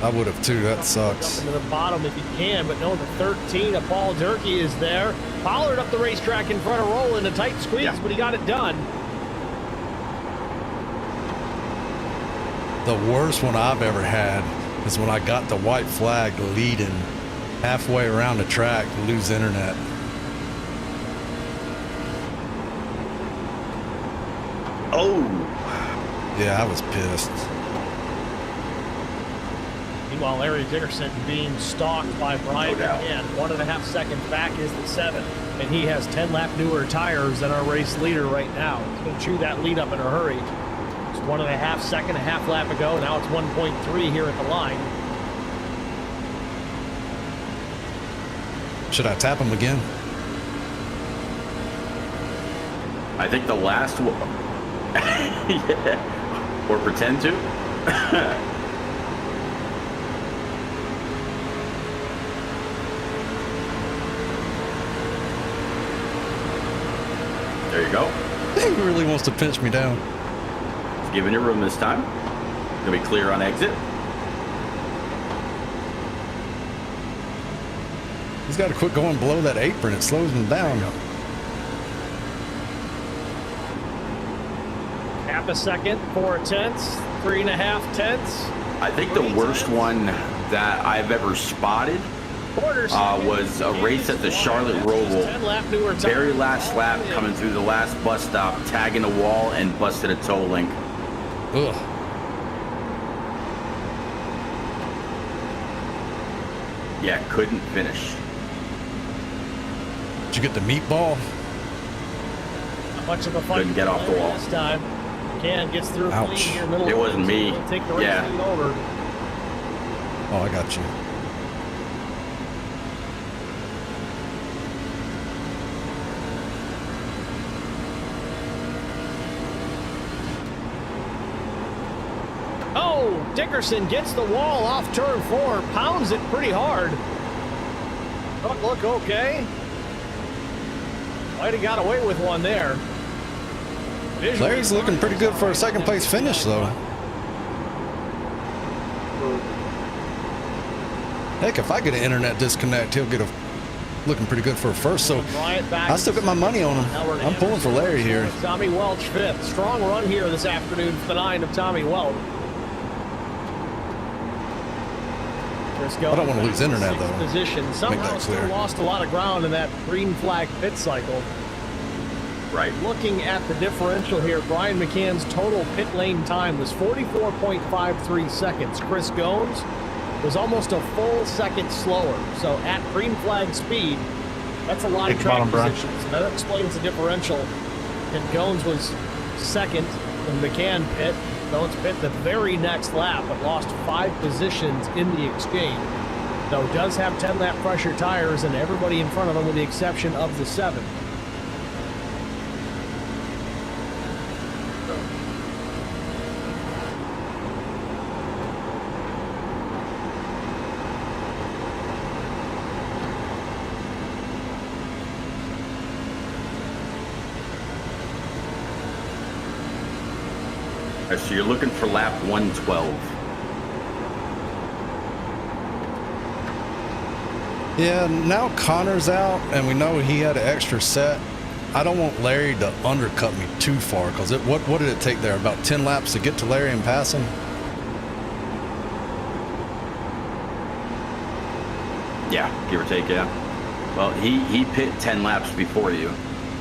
I would have too. That sucks. Jump into the bottom if you can, but no, the 13 of Paul Durkee is there. Pollard up the racetrack in front of Rowland. A tight squeeze, but he got it done. The worst one I've ever had is when I got the white flag leading halfway around the track to lose internet. Oh. Yeah, I was pissed. Meanwhile, Larry Dickerson being stalked by Brian McCann. 1.5 seconds back is the 7th, and he has 10 lap newer tires than our race leader right now. He's going to chew that lead up in a hurry. It's 1.5 second, a half lap ago. Now it's 1.3 here at the line. Should I tap him again? I think the last one. Yeah. Or pretend to. There you go. He really wants to pinch me down. He's giving you room this time. Gonna be clear on exit. He's got to quit going below that apron. It slows him down. Half a second, 4 tenths, 3.5 tenths. I think the worst one that I've ever spotted was a race at the Charlotte Roval. Very last lap, coming through the last bus stop, tagging a wall and busted a toe link. Ugh. Yeah, couldn't finish. Did you get the meatball? Not much of a fight. Couldn't get off the wall. This time. Ken gets through clean here, middle. It wasn't me. Take the race lead over. Oh, I got you. Oh, Dickerson gets the wall off turn 4, pounds it pretty hard. Don't look okay. Might have got away with one there. Larry's looking pretty good for a second place finish, though. Heck, if I get an internet disconnect, he'll get a looking pretty good for a first. So I still got my money on him. I'm pulling for Larry here. Tommy Welch 5th. Strong run here this afternoon for the 9 of Tommy Welch. I don't want to lose internet, though. Position. Somehow still lost a lot of ground in that green flag pit cycle. Right. Looking at the differential here, Brian McCann's total pit lane time was 44.53 seconds. Chris Gomes was almost a full second slower. So at green flag speed, that's a lot of track positions. That explains the differential. And Gomes was second in McCann pit. Gomes pit the very next lap, but lost 5 positions in the exchange. Though does have 10-lap pressure tires and everybody in front of him with the exception of the 7. So you're looking for lap 112. Yeah, now Connor's out, and we know he had an extra set. I don't want Larry to undercut me too far, because what did it take there? About 10 laps to get to Larry and pass him? Yeah, give or take, yeah. Well, he pit 10 laps before you.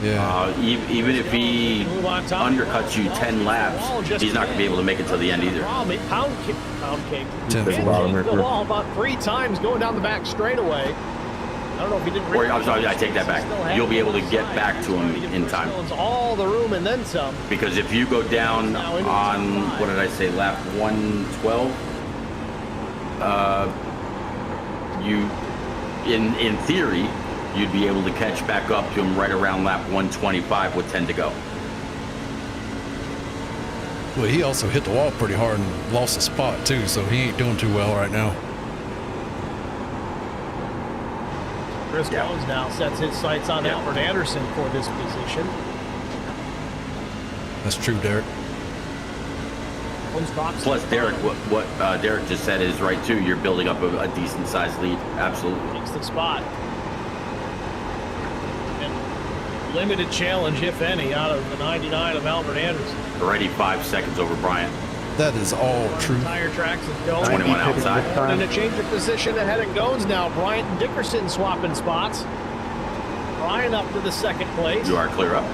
Yeah. Even if he undercuts you 10 laps, he's not going to be able to make it to the end either. Pound cake. Hit the wall about 3 times going down the back straightaway. I don't know if he didn't. I'm sorry, I take that back. You'll be able to get back to him in time. All the room and then some. Because if you go down on, what did I say, lap 112, in theory, you'd be able to catch back up to him right around lap 125 with 10 to go. Well, he also hit the wall pretty hard and lost a spot too, so he ain't doing too well right now. Chris Jones now sets his sights on Albert Anderson for this position. That's true, Derek. Plus, Derek, what Derek just said is right too. You're building up a decent sized lead. Absolutely. Takes the spot. Limited challenge, if any, out of the 99 of Albert Anderson. Already 5 seconds over Bryant. That is all true. Tire tracks is going. 21 outside. And a change of position ahead of Gones now. Bryant and Dickerson swapping spots. Bryant up to the 2nd place. You are clear up.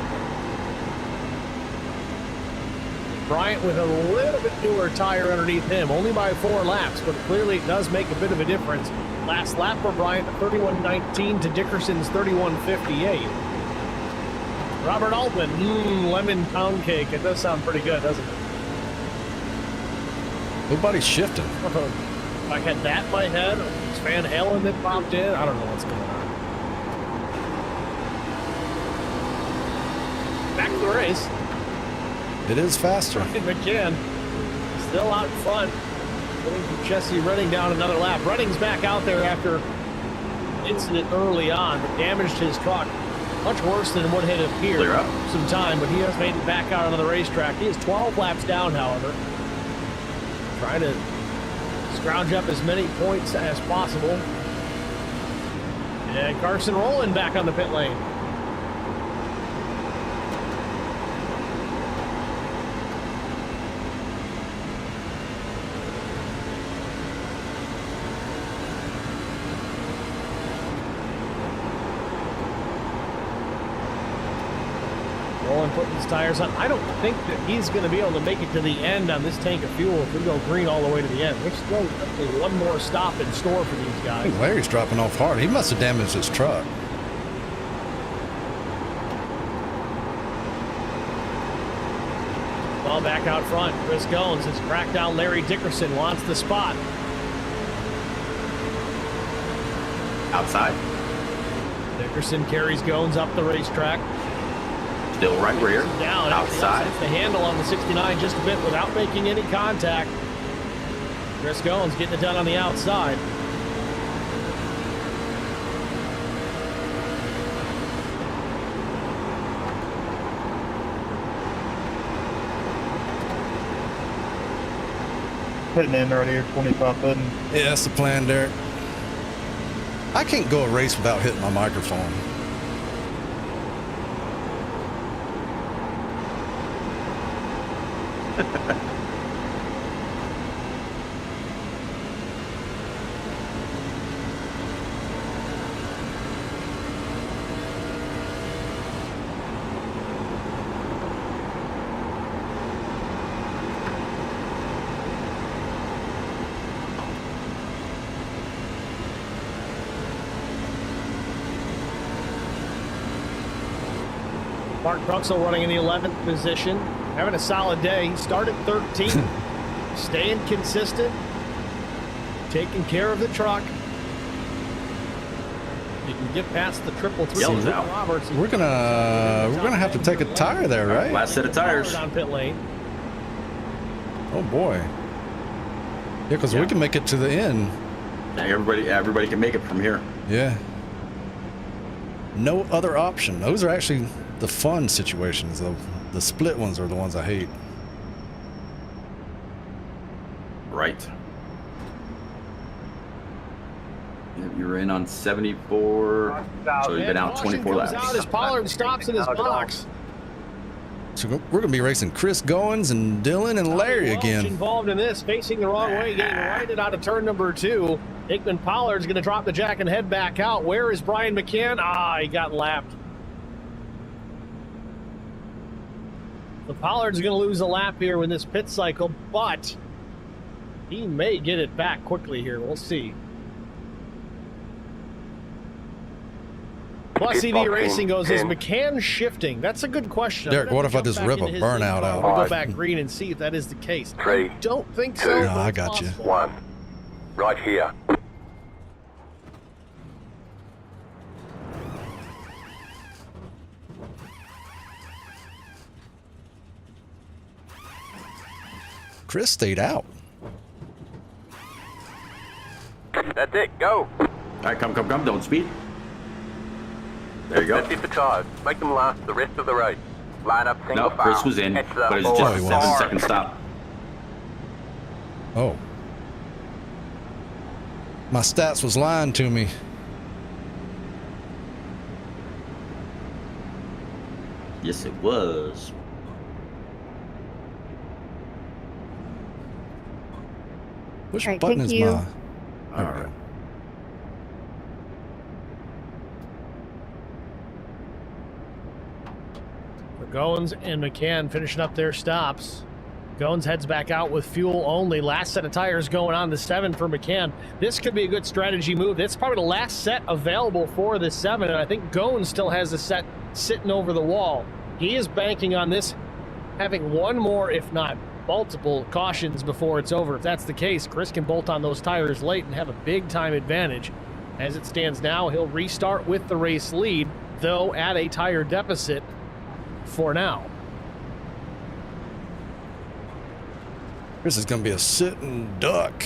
Bryant with a little bit newer tire underneath him, only by 4 laps, but clearly it does make a bit of a difference. Last lap for Bryant, 31.19 to Dickerson's 31.58. Robert Altman, lemon pound cake. It does sound pretty good, doesn't it? Nobody's shifting. If I had that in my head, or it's Van Halen that popped in, I don't know what's going on. back to the race. It is faster. Ryan McCann still out in front. Waiting for Jesse Redding down another lap. Redding's back out there after an incident early on that damaged his truck. Much worse than what had appeared some time, but he has made it back out onto the racetrack. He is 12 laps down, however. Trying to scrounge up as many points as possible. And Carson Rowland back on the pit lane. Rowland putting his tires on. I don't think that he's going to be able to make it to the end on this tank of fuel if we go green all the way to the end. There's still one more stop in store for these guys. I think Larry's dropping off hard. He must have damaged his truck. Well, back out front, Chris Goins has cracked down Larry Dickerson, wants the spot. Outside. Dickerson carries Goins up the racetrack. Still right rear. Down. Outside. The handle on the 69 just a bit without making any contact. Chris Goins getting it done on the outside. Putting in right here, 25 footing. Yeah, that's the plan, Derek. I can't go a race without hitting my microphone. Mark Truxell running in the 11th position, having a solid day. He started 13th, staying consistent, taking care of the truck. You can get past the 333 Roberts. We're gonna have to take a tire there, right? Last set of tires on pit lane. Oh boy. Yeah, because we can make it to the end. Everybody can make it from here. Yeah. No other option. Those are actually the fun situations. The split ones are the ones I hate. Right. You're in on 74, so you've been out 24 laps. Out as Pollard stops in his box. So we're going to be racing Chris Goins and Dylan and Larry again. Involved in this, facing the wrong way, getting righted out of turn number 2. Hickman Pollard's going to drop the jack and head back out. Where is Brian McCann? He got lapped. So Pollard's going to lose a lap here in this pit cycle, but he may get it back quickly here. We'll see. Plus EV Racing goes, is McCann shifting? That's a good question. Derek, what if I just rip a burnout out? We'll go back green and see if that is the case. I don't think so. No, I got you. 1. Right here. Chris stayed out. That's it. Go. All right, come. Don't speed. There you go. Let's hit the tires. Make them last the rest of the race. Line up single file. Chris was in, but it's just a 7-second stop. Oh. My stats was lying to me. Yes, it was. Which right, button is you. my... All right. Goins and McCann finishing up their stops. Goins heads back out with fuel only. Last set of tires going on the 7 for McCann. This could be a good strategy move. It's probably the last set available for the 7, and I think Goins still has a set sitting over the wall. He is banking on this having one more, if not multiple, cautions before it's over. If that's the case, Chris can bolt on those tires late and have a big-time advantage. As it stands now, he'll restart with the race lead, though at a tire deficit for now. This is going to be a sitting duck.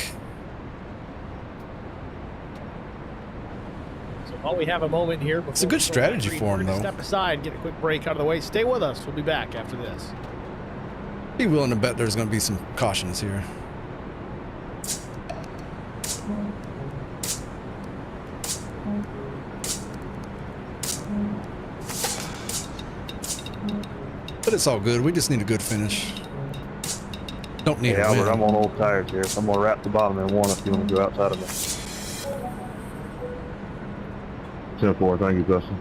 So while we have a moment here, it's a good strategy for him, though. Step aside, get a quick break out of the way. Stay with us. We'll be back after this. Be willing to bet there's going to be some cautions here. But it's all good. We just need a good finish. Don't need a win. Albert, I'm on old tires here. I'm going to wrap the bottom in one if you want to go outside of it. 10-4, thank you, Justin.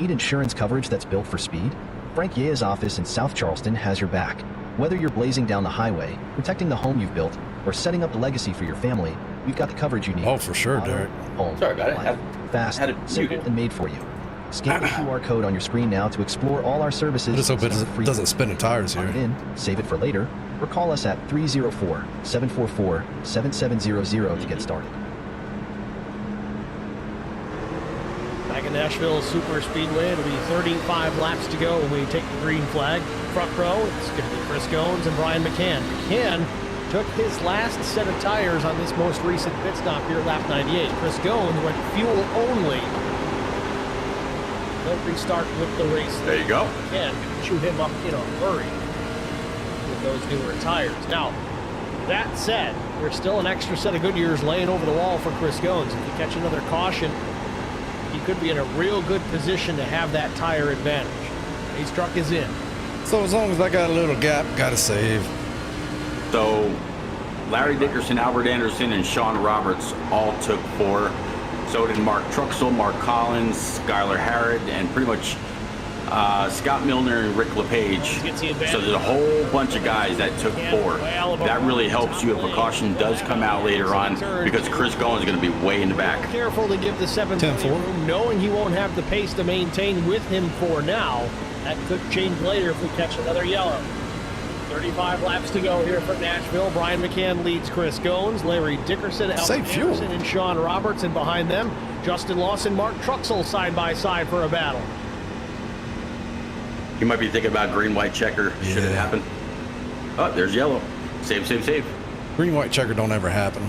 Need insurance coverage that's built for speed? Frank Yea's office in South Charleston has your back. Whether you're blazing down the highway, protecting the home you've built, or setting up a legacy for your family, we've got the coverage you need. Oh, for sure, Derek. Home, Sorry about it. fast, simple, and made for you. Scan the QR code on your screen now to explore all our services. I just hope it doesn't spin the tires here. Plug it in, save it for later, or call us at 304-744-7700 to get started. Back in Nashville Super Speedway, it'll be 35 laps to go when we take the green flag. Front row, it's going to be Chris Goins and Brian McCann. McCann took his last set of tires on this most recent pit stop here at lap 98. Chris Goins went fuel only. They'll restart with the race. There you go. McCann can chew him up in a hurry with those newer tires. Now, that said, there's still an extra set of Goodyears laying over the wall for Chris Goins. If you catch another caution, he could be in a real good position to have that tire advantage. His truck is in. So as long as I got a little gap, got to save. So Larry Dickerson, Albert Anderson, and Sean Roberts all took 4. So did Mark Truxell, Mark Collins, Skylar Harrod, and pretty much Scott Milner and Rick LePage. So there's a whole bunch of guys that took 4. That really helps you if a caution does come out later on, because Chris Goins is going to be way in the back. Careful to give the 7th room, knowing he won't have the pace to maintain with him for now. That could change later if we catch another yellow. 35 laps to go here from Nashville. Brian McCann leads Chris Goins, Larry Dickerson, Albert Anderson, and Sean Roberts, and behind them, Justin Lawson, Mark Truxell side by side for a battle. You might be thinking about green, white checker. Should it happen? Oh, there's yellow. Save, save, save. Green, white checker don't ever happen.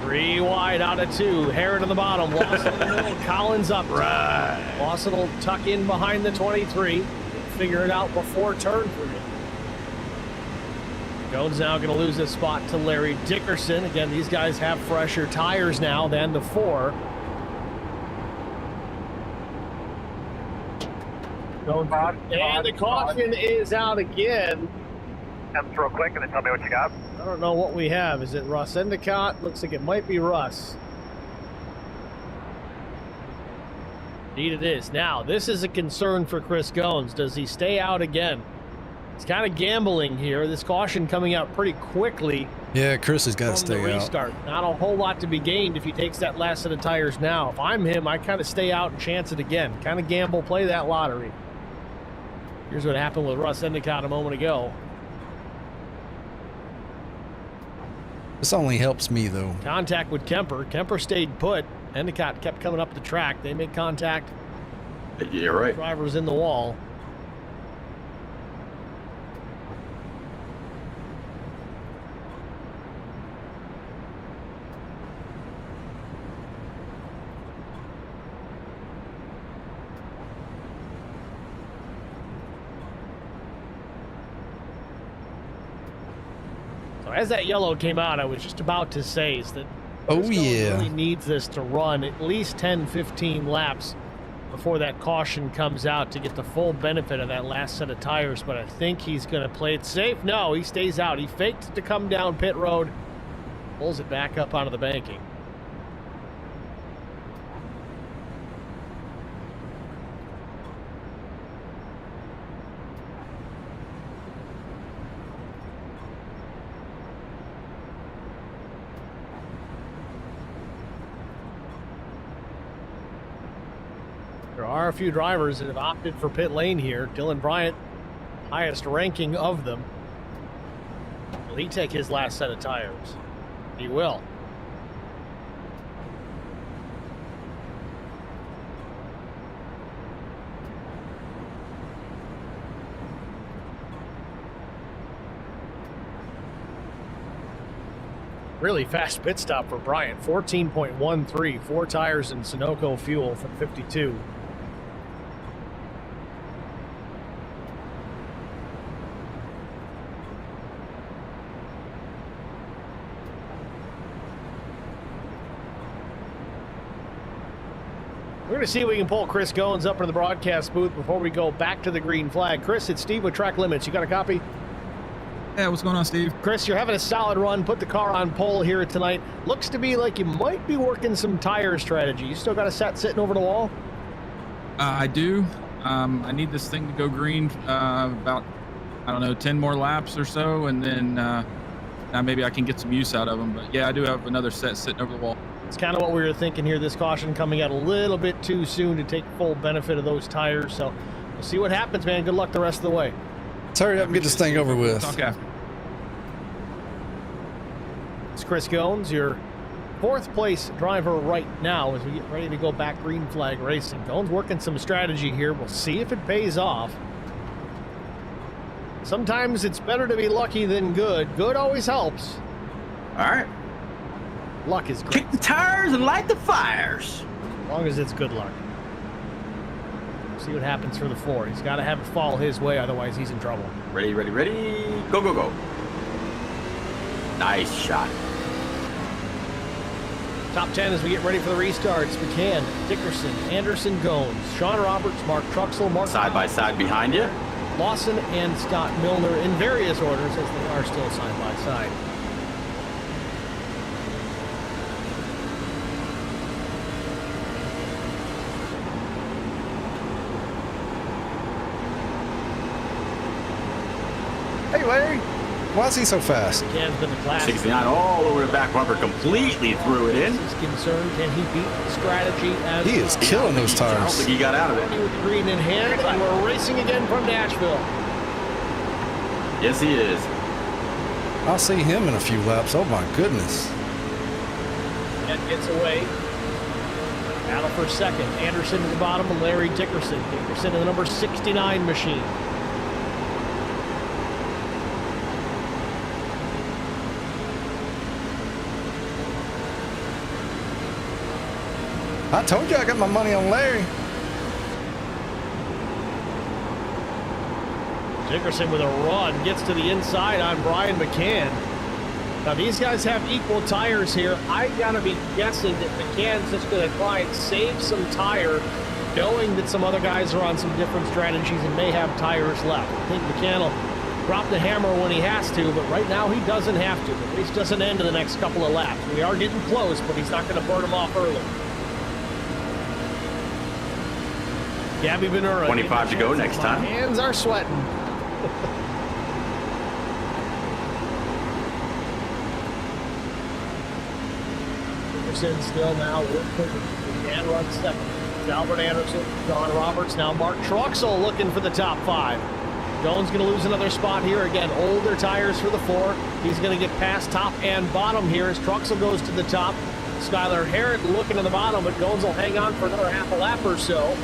3 wide out of 2. Herod on the bottom. Lawson in the middle. Collins up. Right. Lawson will tuck in behind the 23. Figure it out before turn 3. Goins now going to lose his spot to Larry Dickerson. Again, these guys have fresher tires now than the 4. And the caution is out again. Come real quick and then tell me what you got. I don't know what we have. Is it Russ Endicott? Looks like it might be Russ. Indeed it is. Now, this is a concern for Chris Goins. Does he stay out again? It's kind of gambling here. This caution coming out pretty quickly. Yeah, Chris has got to stay restart. out. Not a whole lot to be gained if he takes that last set of tires now. If I'm him, I kind of stay out and chance it again. Kind of gamble, play that lottery. Here's what happened with Russ Endicott a moment ago. This only helps me, though. Contact with Kemper. Kemper stayed put. Endicott kept coming up the track. They make contact. You're right. Driver's in the wall. As that yellow came out, I was just about to say is that really needs this to run at least 10-15 laps before that caution comes out to get the full benefit of that last set of tires. But I think he's going to play it safe. No, he stays out. He faked it to come down pit road, pulls it back up onto the banking. There are a few drivers that have opted for pit lane here. Dylan Bryant, highest ranking of them. Will he take his last set of tires? He will. Really fast pit stop for Bryant. 14.13, 4 tires and Sunoco fuel from 52. We're going to see if we can pull Chris Goins up into the broadcast booth before we go back to the green flag. Chris, it's Steve with Track Limits. You got a copy? Yeah, what's going on, Steve? Chris, you're having a solid run. Put the car on pole here tonight. Looks to be like you might be working some tire strategy. You still got a set sitting over the wall? I do. I need this thing to go green about, I don't know, 10 more laps or so, and then maybe I can get some use out of them. But yeah, I do have another set sitting over the wall. It's kind of what we were thinking here. This caution coming out a little bit too soon to take full benefit of those tires. So we'll see what happens, man. Good luck the rest of the way. Let's hurry up and get this thing over with. Talk after. It's Chris Goins, your 4th place driver right now as we get ready to go back green flag racing. Goins working some strategy here. We'll see if it pays off. Sometimes it's better to be lucky than good. Good always helps. All right. Luck is great. Kick the tires and light the fires. As long as it's good luck. See what happens for the 4. He's got to have it fall his way, otherwise he's in trouble. Ready, ready, ready. Go, go, go. Nice shot. Top 10 as we get ready for the restarts. McCann, Dickerson, Anderson, Goins, Sean Roberts, Mark Truxell, Mark side by side behind you. Lawson and Scott Milner in various orders as they are still side by side. Hey, Larry. Why is he so fast? Can's been the class. 69 all over the back bumper, completely threw it in. He's concerned, can he beat the strategy as he is killing those tires. I don't think he got out of it. With green in hand, and we're racing again from Nashville. Yes, he is. I'll see him in a few laps. Oh my goodness. And gets away. Battle for second. Anderson at the bottom and Larry Dickerson. Dickerson in the number 69 machine. I told you I got my money on Larry. Dickerson with a run gets to the inside on Brian McCann. Now these guys have equal tires here. I gotta be guessing that McCann's just gonna try and save some tire, knowing that some other guys are on some different strategies and may have tires left. I think McCann will drop the hammer when he has to, but right now he doesn't have to. The race doesn't end in the next couple of laps. We are getting close, but he's not gonna burn them off early. Gabby Ventura. 25 to go next time. Hands are sweating. Dickerson still now working. Dan runs second. It's Albert Anderson, John Roberts, now Mark Truxell looking for the top 5. Goins going to lose another spot here. Again, older tires for the 4. He's going to get past top and bottom here as Truxell goes to the top. Skylar Herrick looking to the bottom, but Goins will hang on for another half a lap or so.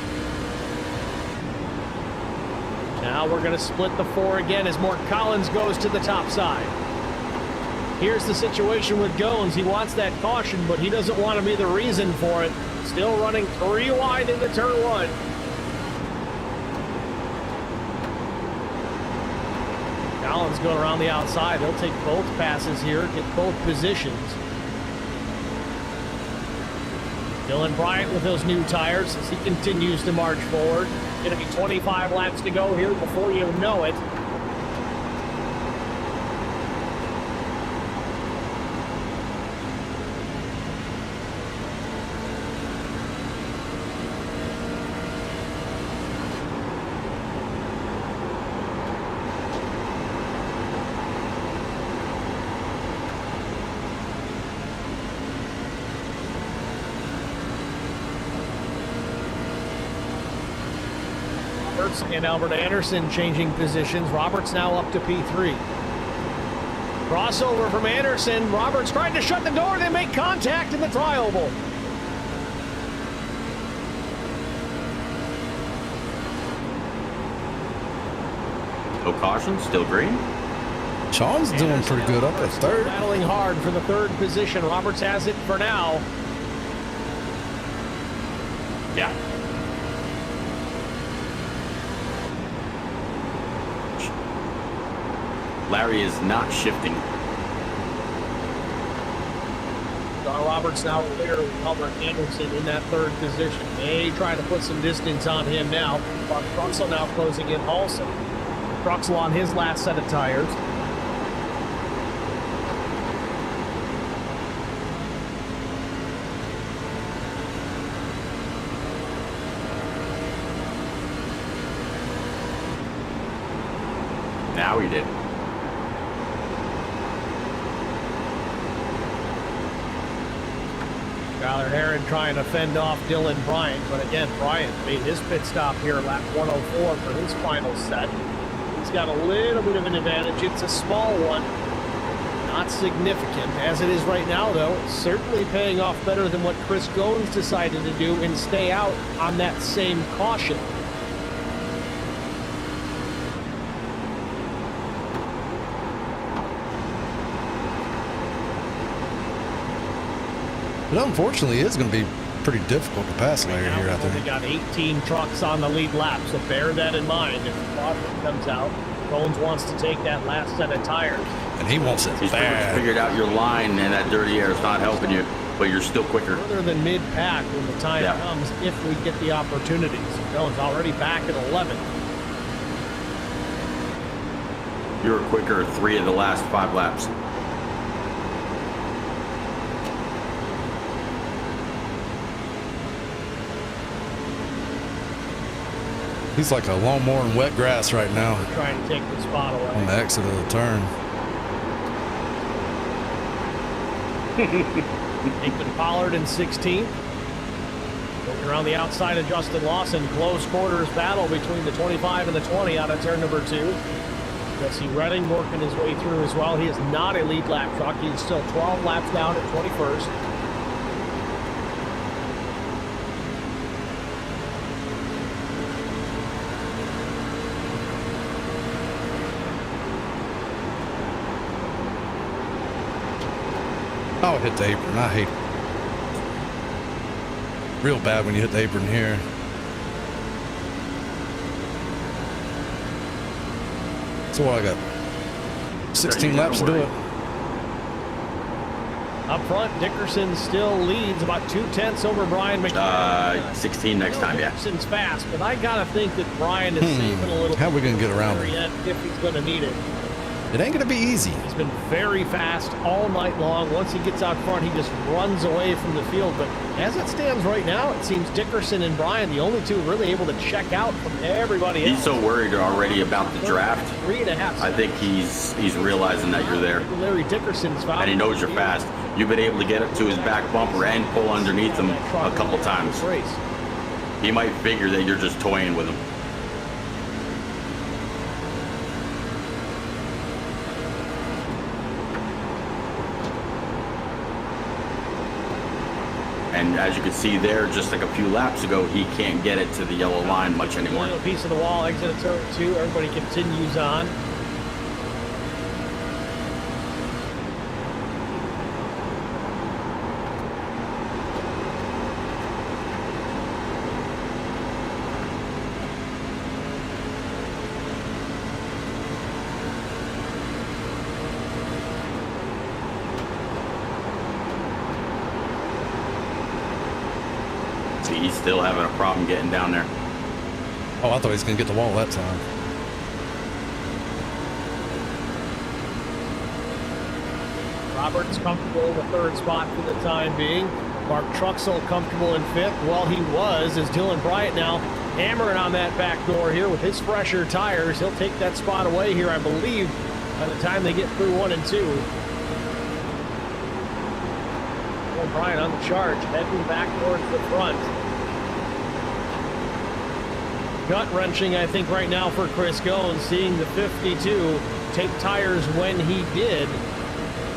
Now we're going to split the 4 again as Mark Collins goes to the top side. Here's the situation with Goins. He wants that caution, but he doesn't want to be the reason for it. Still running 3 wide into turn 1. Collins going around the outside. He'll take both passes here, get both positions. Dylan Bryant with those new tires as he continues to march forward. Going to be 25 laps to go here before you know it. And Albert Anderson changing positions. Roberts now up to P3. Crossover from Anderson. Roberts trying to shut the door. They make contact in the tri-oval. No caution, still green. Sean's doing pretty good up at third. Battling hard for the third position. Roberts has it for now. Yeah. Larry is not shifting. Don Roberts now clear of Albert Anderson in that third position. They try to put some distance on him now. But Truxell now closing in also. Truxell on his last set of tires. Now he did. Tyler Herron trying to fend off Dylan Bryant, but again, Bryant made his pit stop here, lap 104 for his final set. He's got a little bit of an advantage. It's a small one, not significant. As it is right now, though, certainly paying off better than what Chris Goins decided to do and stay out on that same caution. But unfortunately, it's going to be pretty difficult to pass Larry here, I think. They got 18 trucks on the lead lap, so bear that in mind. If the quadrant comes out, Bones wants to take that last set of tires. And he wants it He's bad. figured out your line, and that dirty air is not helping you, but you're still quicker. Further than mid-pack when the time comes, if we get the opportunities. Bones already back at 11. You were quicker 3 of the last 5 laps. He's like a lawnmower in wet grass right now. Trying to take the spot away. On the exit of the turn. Nathan Pollard in 16th. Looking around the outside of Justin Lawson. Close quarters battle between the 25 and the 20 out of turn number 2. Jesse Redding working his way through as well. He is not a lead lap truck. He's still 12 laps down at 21st. Oh, hit the apron. I hate it. Real bad when you hit the apron here. So what I got? 16 laps to do it. Up front, Dickerson still leads about 2/10 over Brian McLaren. 16 next time, yeah. Dickerson's fast, but I gotta think that Brian is saving a little. How are we gonna get around him? Yet if he's gonna need it. It ain't gonna be easy. He's been very fast all night long. Once he gets out front, he just runs away from the field. But as it stands right now, it seems Dickerson and Brian, the only two really able to check out from everybody else. He's so worried already about the draft. 3.5. I think he's realizing that you're there. Larry Dickerson's foul. And he knows you're fast. You've been able to get up to his back bumper and pull underneath him a couple times. He might figure that you're just toying with him. And as you can see there, just like a few laps ago, he can't get it to the yellow line much anymore. A piece of the wall, exit of turn 2. Everybody continues on. He's still having a problem getting down there. Oh, I thought he was going to get the wall that time. Roberts comfortable in the third spot for the time being. Mark Truxell comfortable in 5th. Well, he was, as Dylan Bryant now hammering on that back door here with his fresher tires. He'll take that spot away here, I believe, by the time they get through 1 and 2. Dylan Bryant on the charge, heading back towards the front. Gut-wrenching, I think, right now for Chris Goins, seeing the 52 take tires when he did.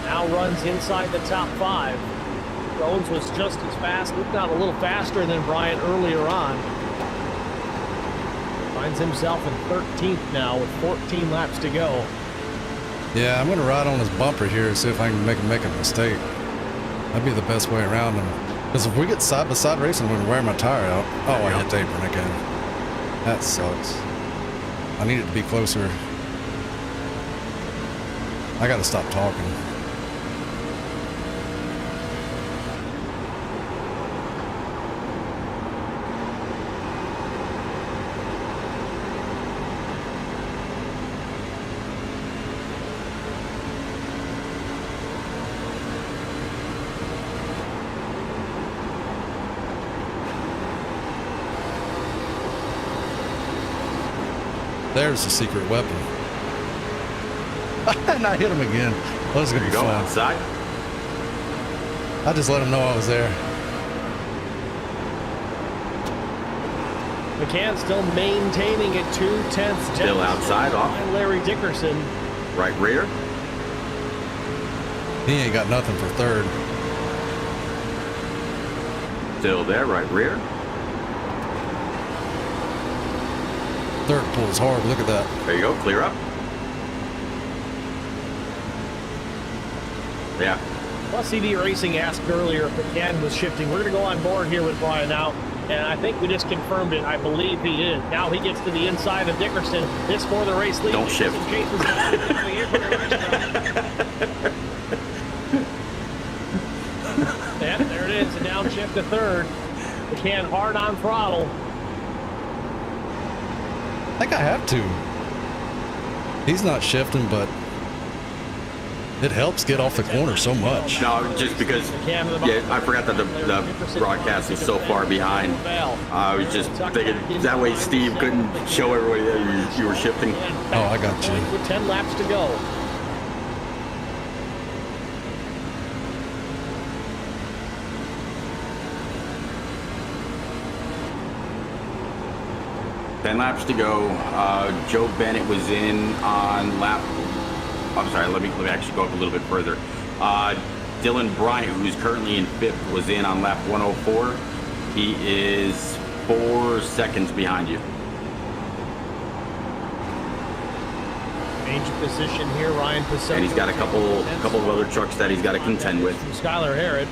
Now runs inside the top 5. Goins was just as fast, if not a little faster than Bryant earlier on. Finds himself in 13th now with 14 laps to go. Yeah, I'm going to ride on his bumper here and see if I can make him make a mistake. That'd be the best way around him. Because if we get side-by-side racing, I'm going to wear my tire out. Oh, I hit the apron again. That sucks. I need it to be closer. I got to stop talking. There's the secret weapon. And I hit him again. That was going to be fun. Outside. I just let him know I was there. McCann still maintaining at 2/10. Still outside off. Larry Dickerson. Right rear. He ain't got nothing for third. Still there, right rear. Third pulls hard. Look at that. There you go. Clear up. Yeah. Plus CD Racing asked earlier if McCann was shifting. We're going to go on board here with Brian now, and I think we just confirmed it. I believe he is. Now he gets to the inside of Dickerson. This for the race lead. Don't shift. Yeah, there it is. A downshift to third. McCann hard on throttle. I think I have to. He's not shifting, but it helps get off the corner so much. No, just because, yeah, I forgot that the broadcast is so far behind. I was just thinking that way Steve couldn't show everybody that you were shifting. Oh, I got you. With 10 laps to go. Laps to go. Joe Bennett was in on lap. I'm sorry. Let me actually go up a little bit further. Dylan Bryant, who's currently in fifth, was in on lap 104. He is 4 seconds behind you. Change of position here, Ryan Passoto. And he's got a couple of other trucks that he's got to contend with. Skylar Herod.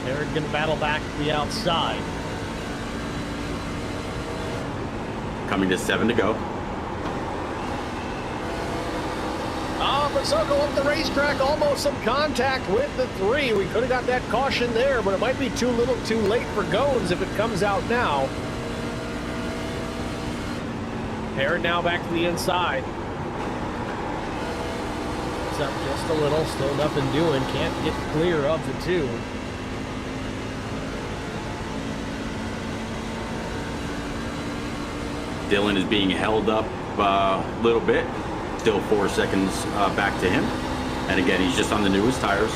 Herod going to battle back to the outside. Coming to 7 to go. Passoto up the racetrack, almost some contact with the 3. We could have got that caution there, but it might be too little too late for Gones if it comes out now. Herod now back to the inside. It's up just a little, still nothing doing, can't get clear of the 2. Dylan is being held up a little bit. Still 4 seconds back to him. And again, he's just on the newest tires.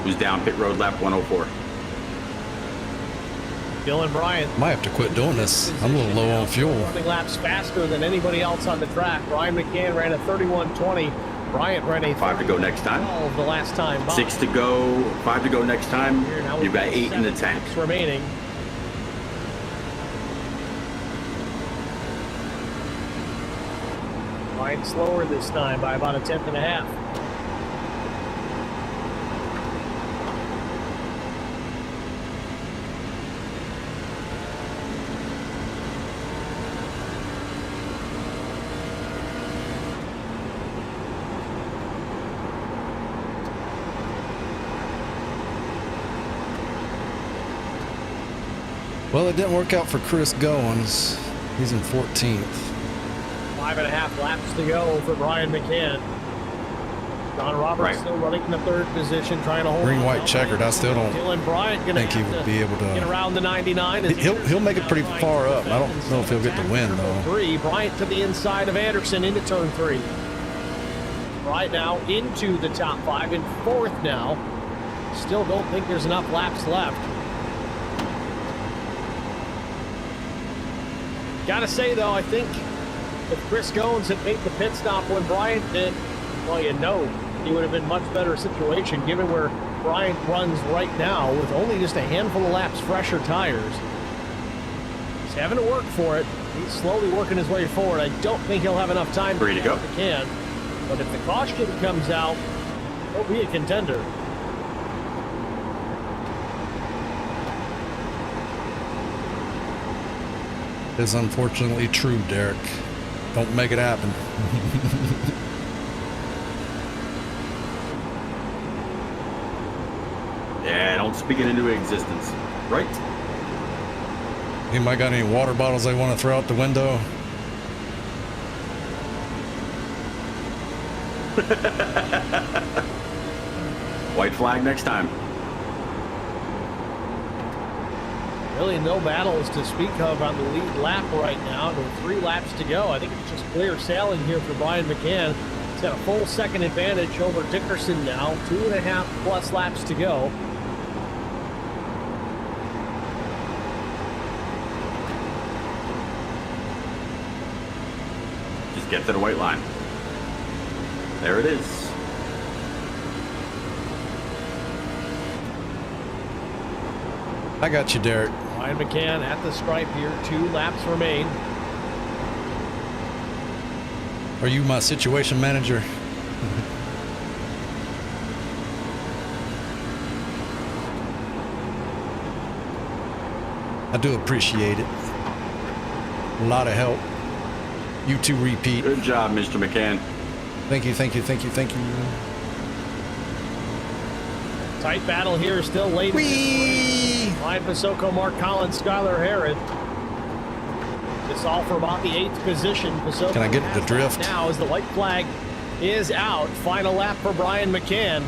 Who's down pit road lap 104. Dylan Bryant. Might have to quit doing this. I'm a little low on fuel. Running laps faster than anybody else on the track. Ryan McCann ran a 31:20. Bryant ran a 5 to go next time. The last time. 6 to go. 5 to go next time. You've got 8 in the tank. Remaining. Ryan slower this time by about 1/10.5. Well, it didn't work out for Chris Goins. He's in 14th. 5.5 laps to go for Brian McCann. John Roberts still running in the 3rd position, trying to hold green, white, checkered. I still don't Dylan Bryant think he would be able to get around the 99. He'll make it pretty far up. I don't know if he'll get the win though. 3. Bryant to the inside of Anderson into turn 3. Right now into the top 5 in 4th now. Still don't think there's enough laps left. Gotta say though, I think if Chris Goins had made the pit stop when Bryant did, well, you know, he would have been much better situation given where Bryant runs right now with only just a handful of laps fresher tires. He's having to work for it. He's slowly working his way forward. I don't think he'll have enough time. 3 to go. He can. But if the caution comes out, he'll be a contender. Is unfortunately true, Derek. Don't make it happen. Yeah, don't speak it into existence. Right? Anybody got any water bottles they want to throw out the window? White flag next time. Really no battles to speak of on the lead lap right now. With 3 laps to go. I think it's just clear sailing here for Brian McCann. He's got a full second advantage over Dickerson now. 2.5 plus laps to go. Just get to the white line. There it is. I got you, Derek. Brian McCann at the stripe here. 2 laps remain. Are you my situation manager? I do appreciate it. A lot of help. You too, repeat. Good job, Mr. McCann. Thank you, thank you, thank you, thank you. Tight battle here, still late. Ryan Pasoko, Mark Collins, Skylar Herod. This all for about the 8th position. Pasoko Can I get the drift? Now as the white flag is out. Final lap for Brian McCann.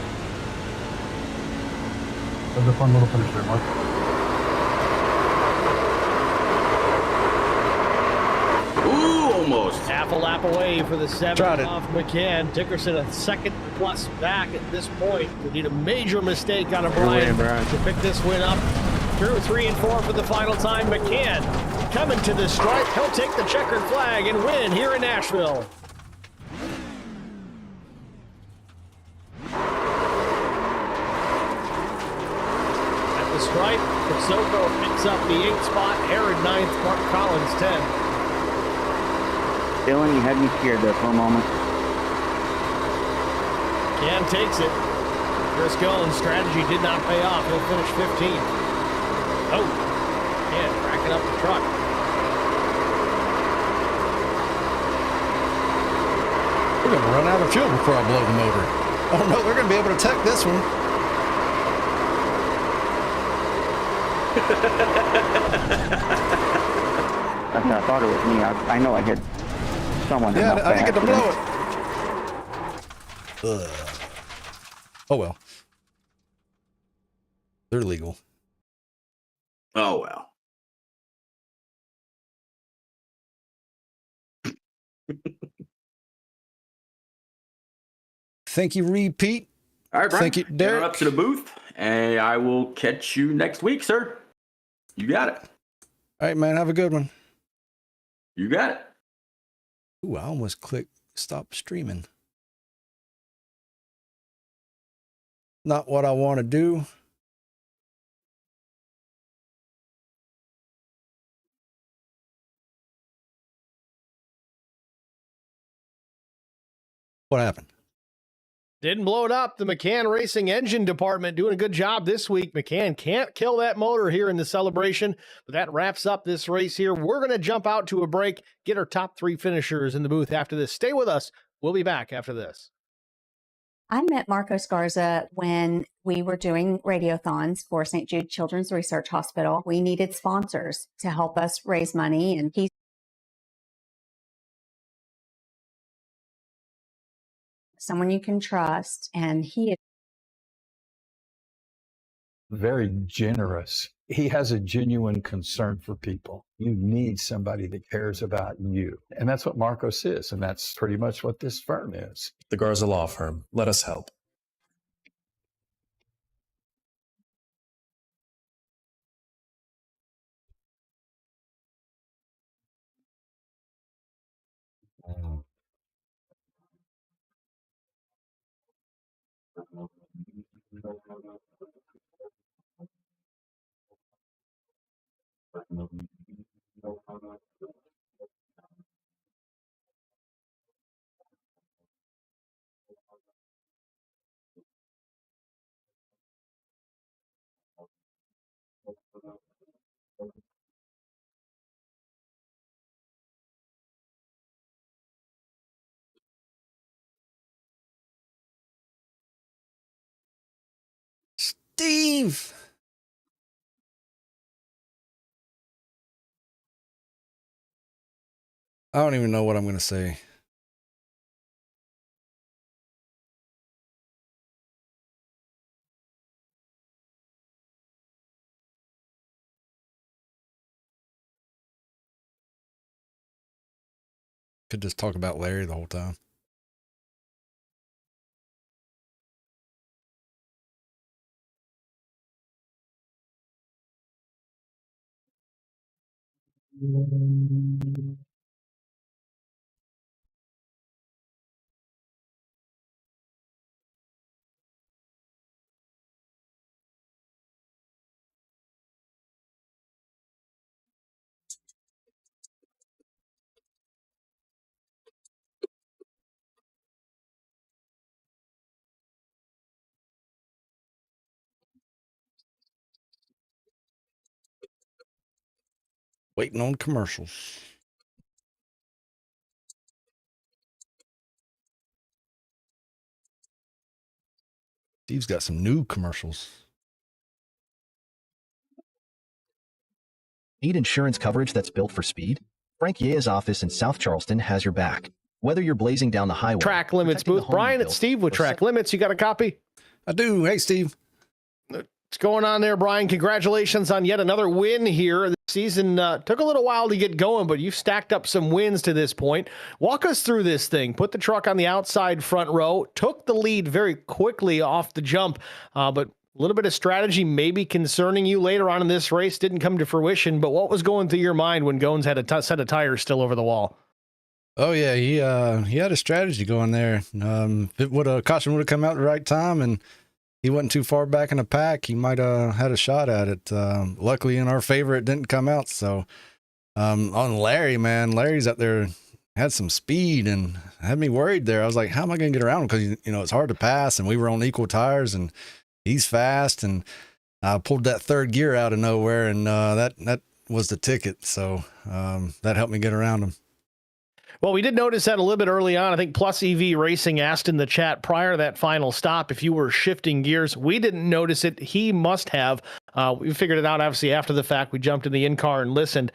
That was a fun little finish there, Mark. Ooh, almost. Half a lap away for the 7th off McCann. Dickerson a second plus back at this point. We need a major mistake out of Brian to pick this win up. Through 3 and 4 for the final time. McCann coming to the stripe. He'll take the checkered flag and win here in Nashville. At the stripe, Pasoko picks up the 8th spot. Herod 9th, Mark Collins 10th. Dylan, you had me scared there for a moment. Can takes it. Chris Cullen's strategy did not pay off. He'll finish 15th. Oh, yeah, cracking up the truck. We're going to run out of fuel before I blow the motor. Oh no, they're going to be able to tech this one. I thought it was me. I know I hit someone. Yeah, I didn't get to blow it. Ugh. Oh well. They're legal. Oh, well. Thank you, repeat. All right, Brian. Thank you, Derek. Up to the booth, and I will catch you next week, sir. You got it. All right, man. Have a good one. You got it. Ooh, I almost clicked stop streaming. Not what I want to do. What happened? Didn't blow it up. The McCann Racing Engine Department doing a good job this week. McCann can't kill that motor here in the celebration, but that wraps up this race here. We're going to jump out to a break, get our top 3 finishers in the booth after this. Stay with us. We'll be back after this. I met Marco Scarza when we were doing radiothons for St. Jude Children's Research Hospital. We needed sponsors to help us raise money, and he someone you can trust, and he is very generous. He has a genuine concern for people. You need somebody that cares about you. And that's what Marcos is. And that's pretty much what this firm is. The Garza Law Firm. Let us help. Steve. I don't even know what I'm going to say. Could just talk about Larry the whole time. Waiting on commercials. Steve's got some new commercials. Need insurance coverage that's built for speed? Frank Yea's office in South Charleston has your back. Whether you're blazing down the highway... Track Limits booth. Brian, it's Steve with Track Limits. You got a copy? I do. Hey, Steve. What's going on there, Brian? Congratulations on yet another win here. The season took a little while to get going, but you've stacked up some wins to this point. Walk us through this thing. Put the truck on the outside front row, took the lead very quickly off the jump, but a little bit of strategy maybe concerning you later on in this race didn't come to fruition, but what was going through your mind when Goins had a set of tires still over the wall? Oh yeah, he had a strategy going there. If caution would have come out at the right time and he wasn't too far back in the pack, he might have had a shot at it. Luckily in our favor, it didn't come out. So on Larry, man, Larry's up there, had some speed and had me worried there. I was like, how am I going to get around him? Because, it's hard to pass and we were on equal tires and he's fast. And I pulled that third gear out of nowhere and that was the ticket. So that helped me get around him. Well, we did notice that a little bit early on. I think Plus EV Racing asked in the chat prior to that final stop if you were shifting gears. We didn't notice it. He must have. We figured it out, obviously, after the fact. We jumped in the in-car and listened.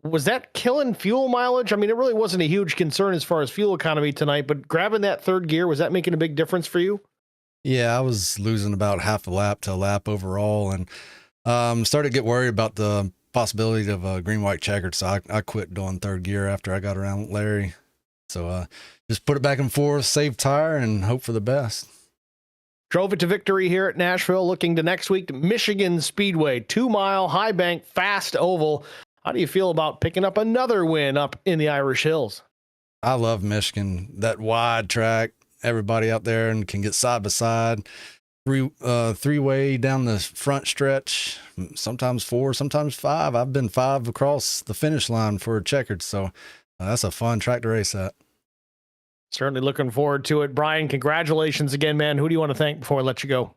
Was that killing fuel mileage? I mean, it really wasn't a huge concern as far as fuel economy tonight, but grabbing that third gear, was that making a big difference for you? Yeah, I was losing about half a lap to a lap overall and started to get worried about the possibility of a green-white checkered, so I quit doing third gear after I got around Larry. So just put it back and forth, save tire, and hope for the best. Drove it to victory here at Nashville, looking to next week to Michigan Speedway, 2-mile, high bank, fast oval. How do you feel about picking up another win up in the Irish Hills? I love Michigan, that wide track. Everybody out there and can get side by side. Three-way down the front stretch, sometimes 4, sometimes 5. I've been 5 across the finish line for checkered, so that's a fun track to race at. Certainly looking forward to it. Brian, congratulations again, man. Who do you want to thank before I let you go?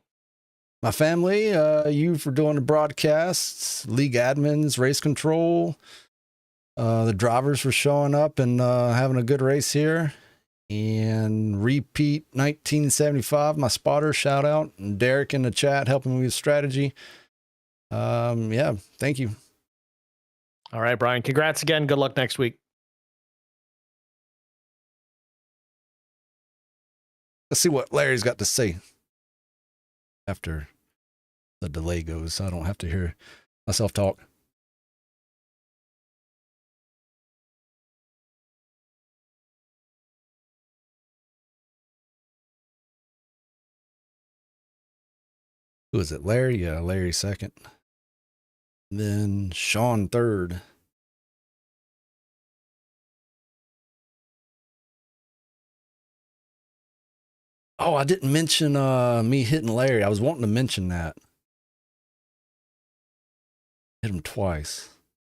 My family, you for doing the broadcasts, league admins, race control, the drivers for showing up and having a good race here. And repeat 1975, my spotter, shout out. And Derek in the chat helping me with strategy. Yeah, thank you. All right, Brian, congrats again. Good luck next week. Let's see what Larry's got to say after the delay goes, so I don't have to hear myself talk. Who is it? Larry? Yeah, Larry second. Then Sean third. Oh, I didn't mention me hitting Larry. I was wanting to mention that. Hit him twice.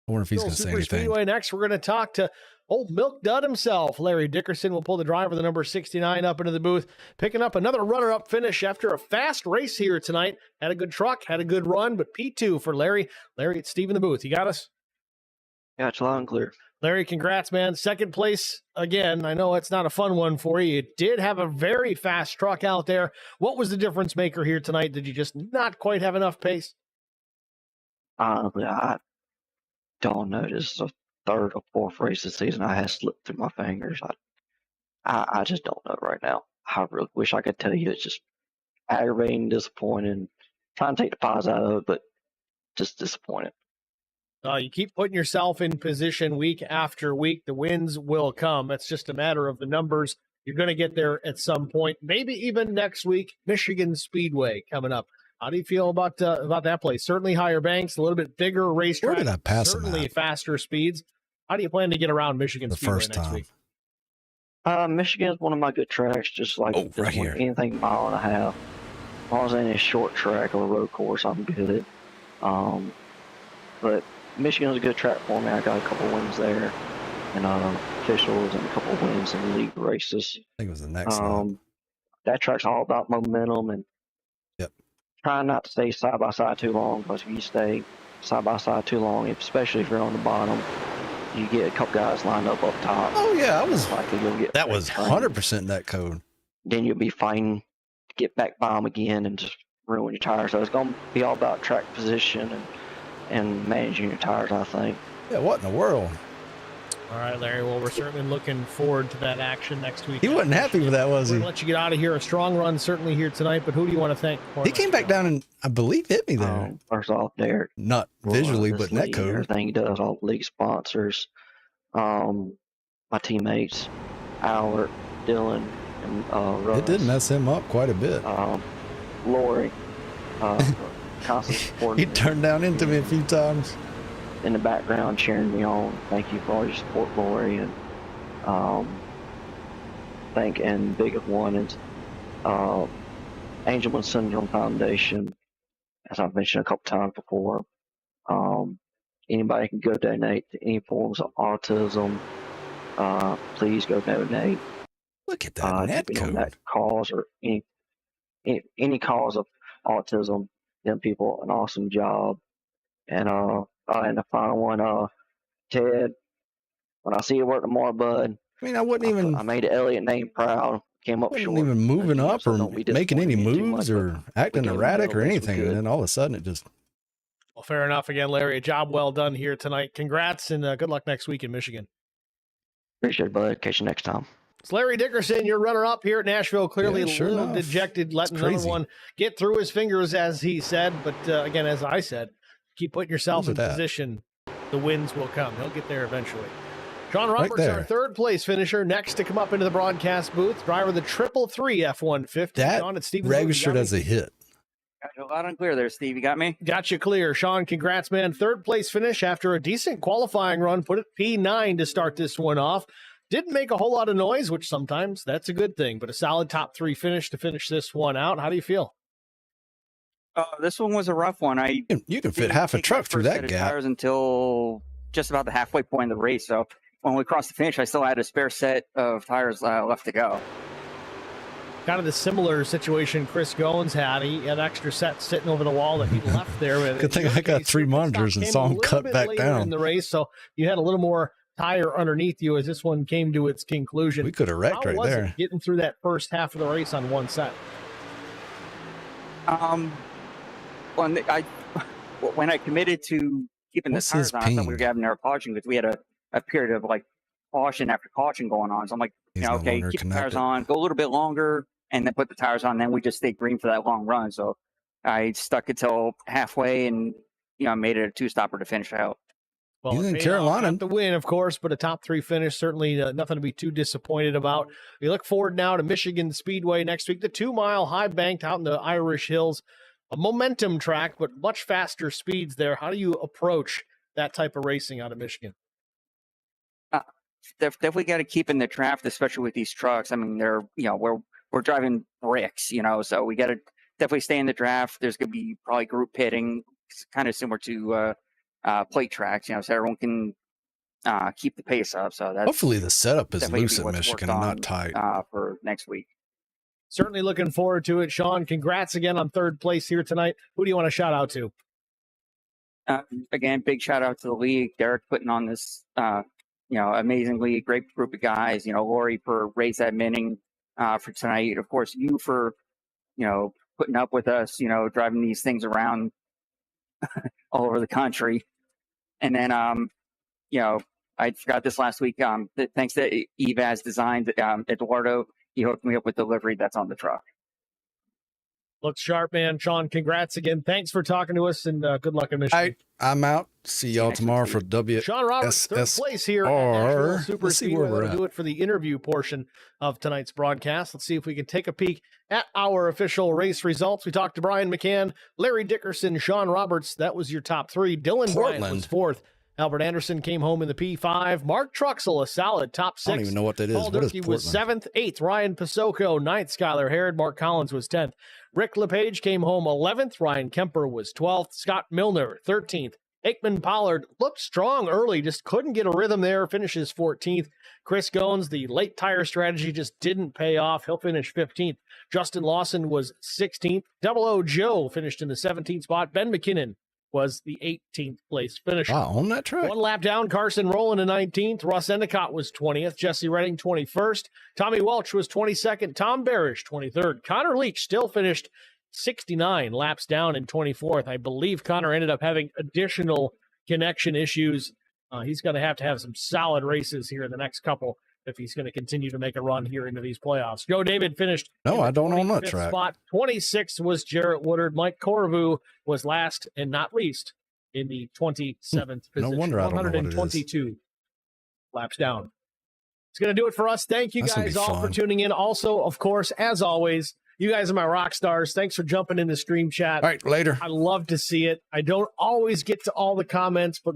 I wonder if he's going to say anything. Speedway next, we're going to talk to old Milk Dud himself. Larry Dickerson will pull the driver, the number 69, up into the booth, picking up another runner-up finish after a fast race here tonight. Had a good truck, had a good run, but P2 for Larry. Larry, it's Steve in the booth. You got us? Yeah, it's loud and clear. Larry, congrats, man. Second place again. I know it's not a fun one for you. You did have a very fast truck out there. What was the difference maker here tonight? Did you just not quite have enough pace? Honestly, I don't know. This is the third or fourth race this season. I had slipped through my fingers. I just don't know right now. I really wish I could tell you. It's just aggravating, disappointing. Trying to take the pause out of it, but just disappointed. You keep putting yourself in position week after week. The wins will come. It's just a matter of the numbers. You're going to get there at some point, maybe even next week. Michigan Speedway coming up. How do you feel about that place? Certainly higher banks, a little bit bigger racetrack. Where did I pass certainly faster speeds. How do you plan to get around Michigan Speedway first next time? week? Michigan is one of my good tracks, just like right here. Anything mile and a half. As long as any short track or road course, I'm good. But Michigan's a good track for me. I got a couple wins there, and officials, and a couple wins in league races. I think it was the next one. That track's all about momentum and trying not to stay side by side too long, because if you stay side by side too long, especially if you're on the bottom, you get a couple guys lined up top. Oh yeah, that was 100% net code. Then you'll be fighting to get back by them again and just ruin your tires. So it's going to be all about track position and managing your tires, I think. Yeah, what in the world? All right, Larry. Well, we're certainly looking forward to that action next week. He wasn't happy with that, was he? We're going to let you get out of here. A strong run certainly here tonight, but who do you want to thank? He came back down and, I believe, hit me there. First off, Derek. Not visually, but net code. Everything he does, all the league sponsors, my teammates, Albert, Dylan, and Russ. It did mess him up quite a bit. Lori, constantly supporting He turned down into me a few times. in the background cheering me on. Thank you for all your support, Lori. And big of one is Angelman Syndrome Foundation, as I've mentioned a couple times before. Anybody can go donate to any forms of autism. Please go donate. Look at that net code. That cause or any cause of autism, them people an awesome job. And the final one, Ted, when I see you work tomorrow, bud. I mean, I wouldn't even. I made Elliot name proud. Came up short. Wasn't even moving up or making any moves or acting erratic or anything. And then all of a sudden it just. Well, fair enough. Again, Larry, a job well done here tonight. Congrats and good luck next week in Michigan. Appreciate it, bud. Catch you next time. It's Larry Dickerson, your runner-up here at Nashville. Clearly a little dejected, letting another one get through his fingers, as he said. But again, as I said, keep putting yourself in position. The wins will come. He'll get there eventually. Sean Roberts, our third place finisher, next to come up into the broadcast booth. Driver of the 333 F-150. That Sean, it's registered as a hit. Got you loud and clear there, Steve. You got me? Got you clear. Sean, congrats, man. Third place finish after a decent qualifying run. Put it P9 to start this one off. Didn't make a whole lot of noise, which sometimes that's a good thing, but a solid top three finish to finish this one out. How do you feel? This one was a rough one. You can fit half a truck through that gap. Tires until just about the halfway point of the race. So when we crossed the finish, I still had a spare set of tires left to go. Kind of the similar situation Chris Goins had. He had extra sets sitting over the wall that he left there. Good thing I got 3 monitors and saw him cut back down in the race, so you had a little more tire underneath you as this one came to its conclusion. We could have wrecked right there. How was it getting through that first half of the race on one set? When I committed to keeping the tires on, I thought we were having our caution because we had a period of like caution after caution going on. So I'm like, okay, keep the tires on, go a little bit longer, and then put the tires on. Then we just stayed green for that long run. So I stuck it till halfway, and made it a 2-stopper to finish out. Well, he's in Carolina. Not the win, of course, but a top 3 finish. Certainly nothing to be too disappointed about. We look forward now to Michigan Speedway next week. The 2-mile high banked out in the Irish Hills. A momentum track, but much faster speeds there. How do you approach that type of racing out of Michigan? Definitely got to keep in the draft, especially with these trucks. I mean, they're, we're driving bricks, so we got to definitely stay in the draft. There's going to be probably group pitting, kind of similar to plate tracks, so everyone can keep the pace up. So that's hopefully the setup is definitely loose at what's Michigan worked and on, not tight. for next week. Certainly looking forward to it. Sean, congrats again on third place here tonight. Who do you want to shout out to? Again, big shout out to the league. Derek putting on this, amazing league. Great group of guys. Lori for race admitting for tonight. Of course, you for putting up with us. Driving these things around all over the country. And then, I forgot this last week. Thanks to Evaz Designs, Eduardo, he hooked me up with delivery that's on the truck. Looks sharp, man. Sean, congrats again. Thanks for talking to us, and good luck in Michigan. I'm out. See y'all tomorrow for Sean Roberts, third place here at Nashville Super Speedway. We'll do it for the interview portion of tonight's broadcast. Let's see if we can take a peek at our official race results. We talked to Brian McCann, Larry Dickerson, Sean Roberts. That was your top three. Dylan Bryant was fourth. Albert Anderson came home in the P5. Mark Truxell, a solid top six. I don't even know what that is. Paul What is Durkee Portland? was seventh. Eighth, Ryan Pasoko. Ninth, Skylar Harrod. Mark Collins was 10th. Rick LePage came home 11th. Ryan Kemper was 12th. Scott Milner, 13th. Aikman Pollard looked strong early, just couldn't get a rhythm there, finishes 14th. Chris Goins, the late tire strategy just didn't pay off. He'll finish 15th. Justin Lawson was 16th. Double O Joe finished in the 17th spot. Ben McKinnon was the 18th place finisher. Wow, on that track. One lap down, Carson Rowland in 19th. Russ Endicott was 20th. Jesse Redding 21st. Tommy Welch was 22nd. Tom Barish 23rd. Connor Leach still finished 69 laps down in 24th. I believe Connor ended up having additional connection issues. He's going to have some solid races here in the next couple if he's going to continue to make a run here into these playoffs. Joe David finished No, I don't own that track. spot. 26th was Jarrett Woodard. Mike Corvu was last and not least in the 27th position. No wonder I don't know what it is. 122 laps down. It's going to do it for us. Thank you That's gonna guys be all fun. for tuning in. Also, of course, as always, you guys are my rock stars. Thanks for jumping in the stream chat. All right, later. I love to see it. I don't always get to all the comments, but